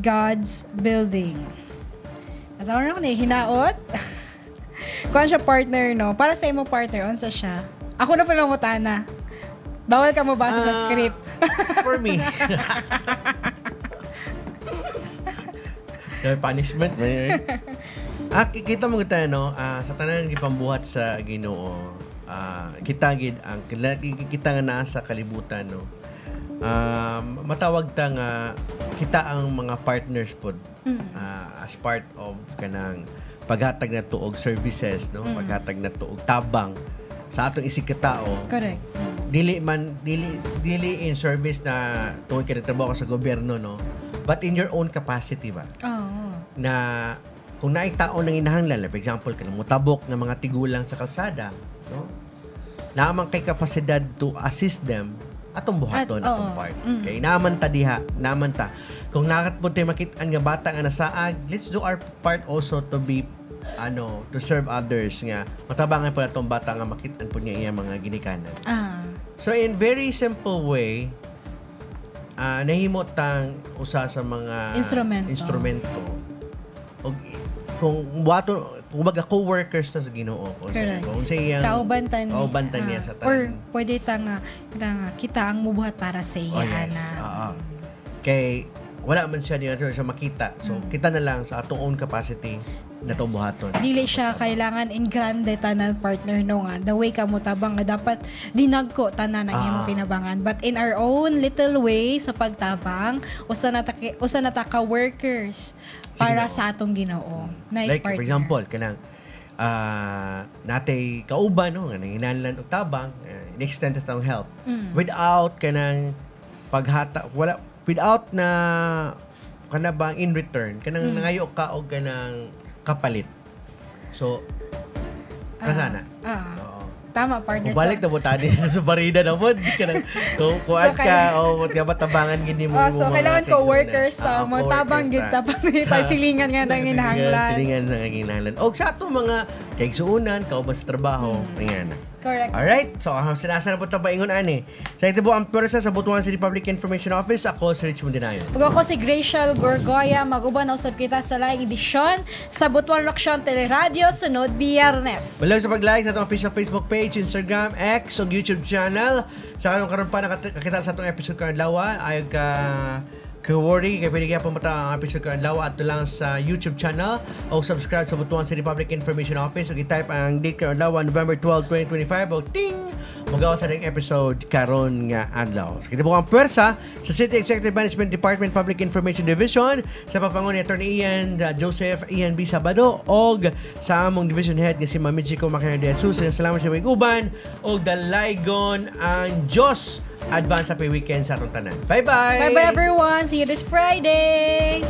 God's building. Asawa na ako na hinaot. Kung siya partner, no? Para sa imo partner, unsa siya? Ako na pa mangutana. Bawal ka mo basa sa script. For me. Punishment. Kita mo kita, no? Sa tanan gipambuhat sa Ginoo, kita gid ang kita nga naa sa kalibutan, no? Matawag ta nga kita ang mga partners pod as part of kanang paghatag na tuog services, no? Paghatag na tuog tabang sa atong isig katao. Correct. Dili in service na tuod ka trabaho sa gobyerno, no? But in your own capacity ba? Na kung naay tao nang inahanglan, for example, kanang mutabok ng mga tigulang sa kalsada, no? Naamang kay kapasidad to assist them atong buhaton atong part. Okay, naman ta diha, naman ta. Kung nakatpud tay makit-an nga bata nga nasaag, let's do our part also to be to serve others nga matabangan pala atong bata nga makit-an pud niya iya mga ginikanan. So in very simple way, nahimot tang usa sa mga instrumento. Og kung buhaton kumbaga co-workers ta sa Ginoo ko kung sa iyang kaubantan niya sa tanan. Or pwede ta nga kita ang mubuhat para sa iya na. Kay wala man siya sa makita. So kita na lang sa atong own capacity na itong buhaton. Dili siya kailangan in grande tanan partner no nga. The way ka mo tabang nga dapat dinagko tanan ang imong tinabangan. But in our own little way sa pagtabang, usa na ta ka workers para sa atong Ginoo. Nice like partner. For example, kanang natay kauban no nga nanginahanglan og tabang, in-extend sa tong help. Without kanang paghata without na kanabang in return kanang nangayo ka og kanang kapalit. So kasana. Tama, partner. Kung balik na mo tani sa barida na mo, kanang kuan ka o matabangan gini mo so kailangan ko workers ta mo tabang gid tapang silingan nga nang hinahanglan. Silingan nang hinahanglan. Og sa ato mga kaigsuunan, kauban sa trabaho, ngana. Correct. Alright, so sinasara po ito ba ingon ani? Sa ito po ang pwersa sa Butuan City Public Information Office. Ako si Rich Mundinayon. Ug ako si Gracial Gorgoya. Mag-uban na usab kita sa live edisyon sa Butuan Laksyon Teleradio sunod Biyernes. Malang sa pag-like sa itong official Facebook page, Instagram, X o YouTube channel. Sa kanong karon pa nakakita sa itong episode karon lawa ay worry kay pwede kaya pumata ang episode karon lawa ato lang sa YouTube channel o subscribe sa Butuan City Public Information Office o i-type ang date karon lawa November 12, 2025 o ting magawa sa ring episode karon nga adlaw. So kita po ang pwersa sa City Executive Management Department Public Information Division sa papangon ni Attorney Joseph Ian B. Sabado og sa among division head nga si Ma'am Michiko Maquina de Jesus. Salamat sa mga uban og dalaygon ang Diyos advance happy weekend sa atong tanan. Bye-bye! Bye-bye everyone! See you this Friday!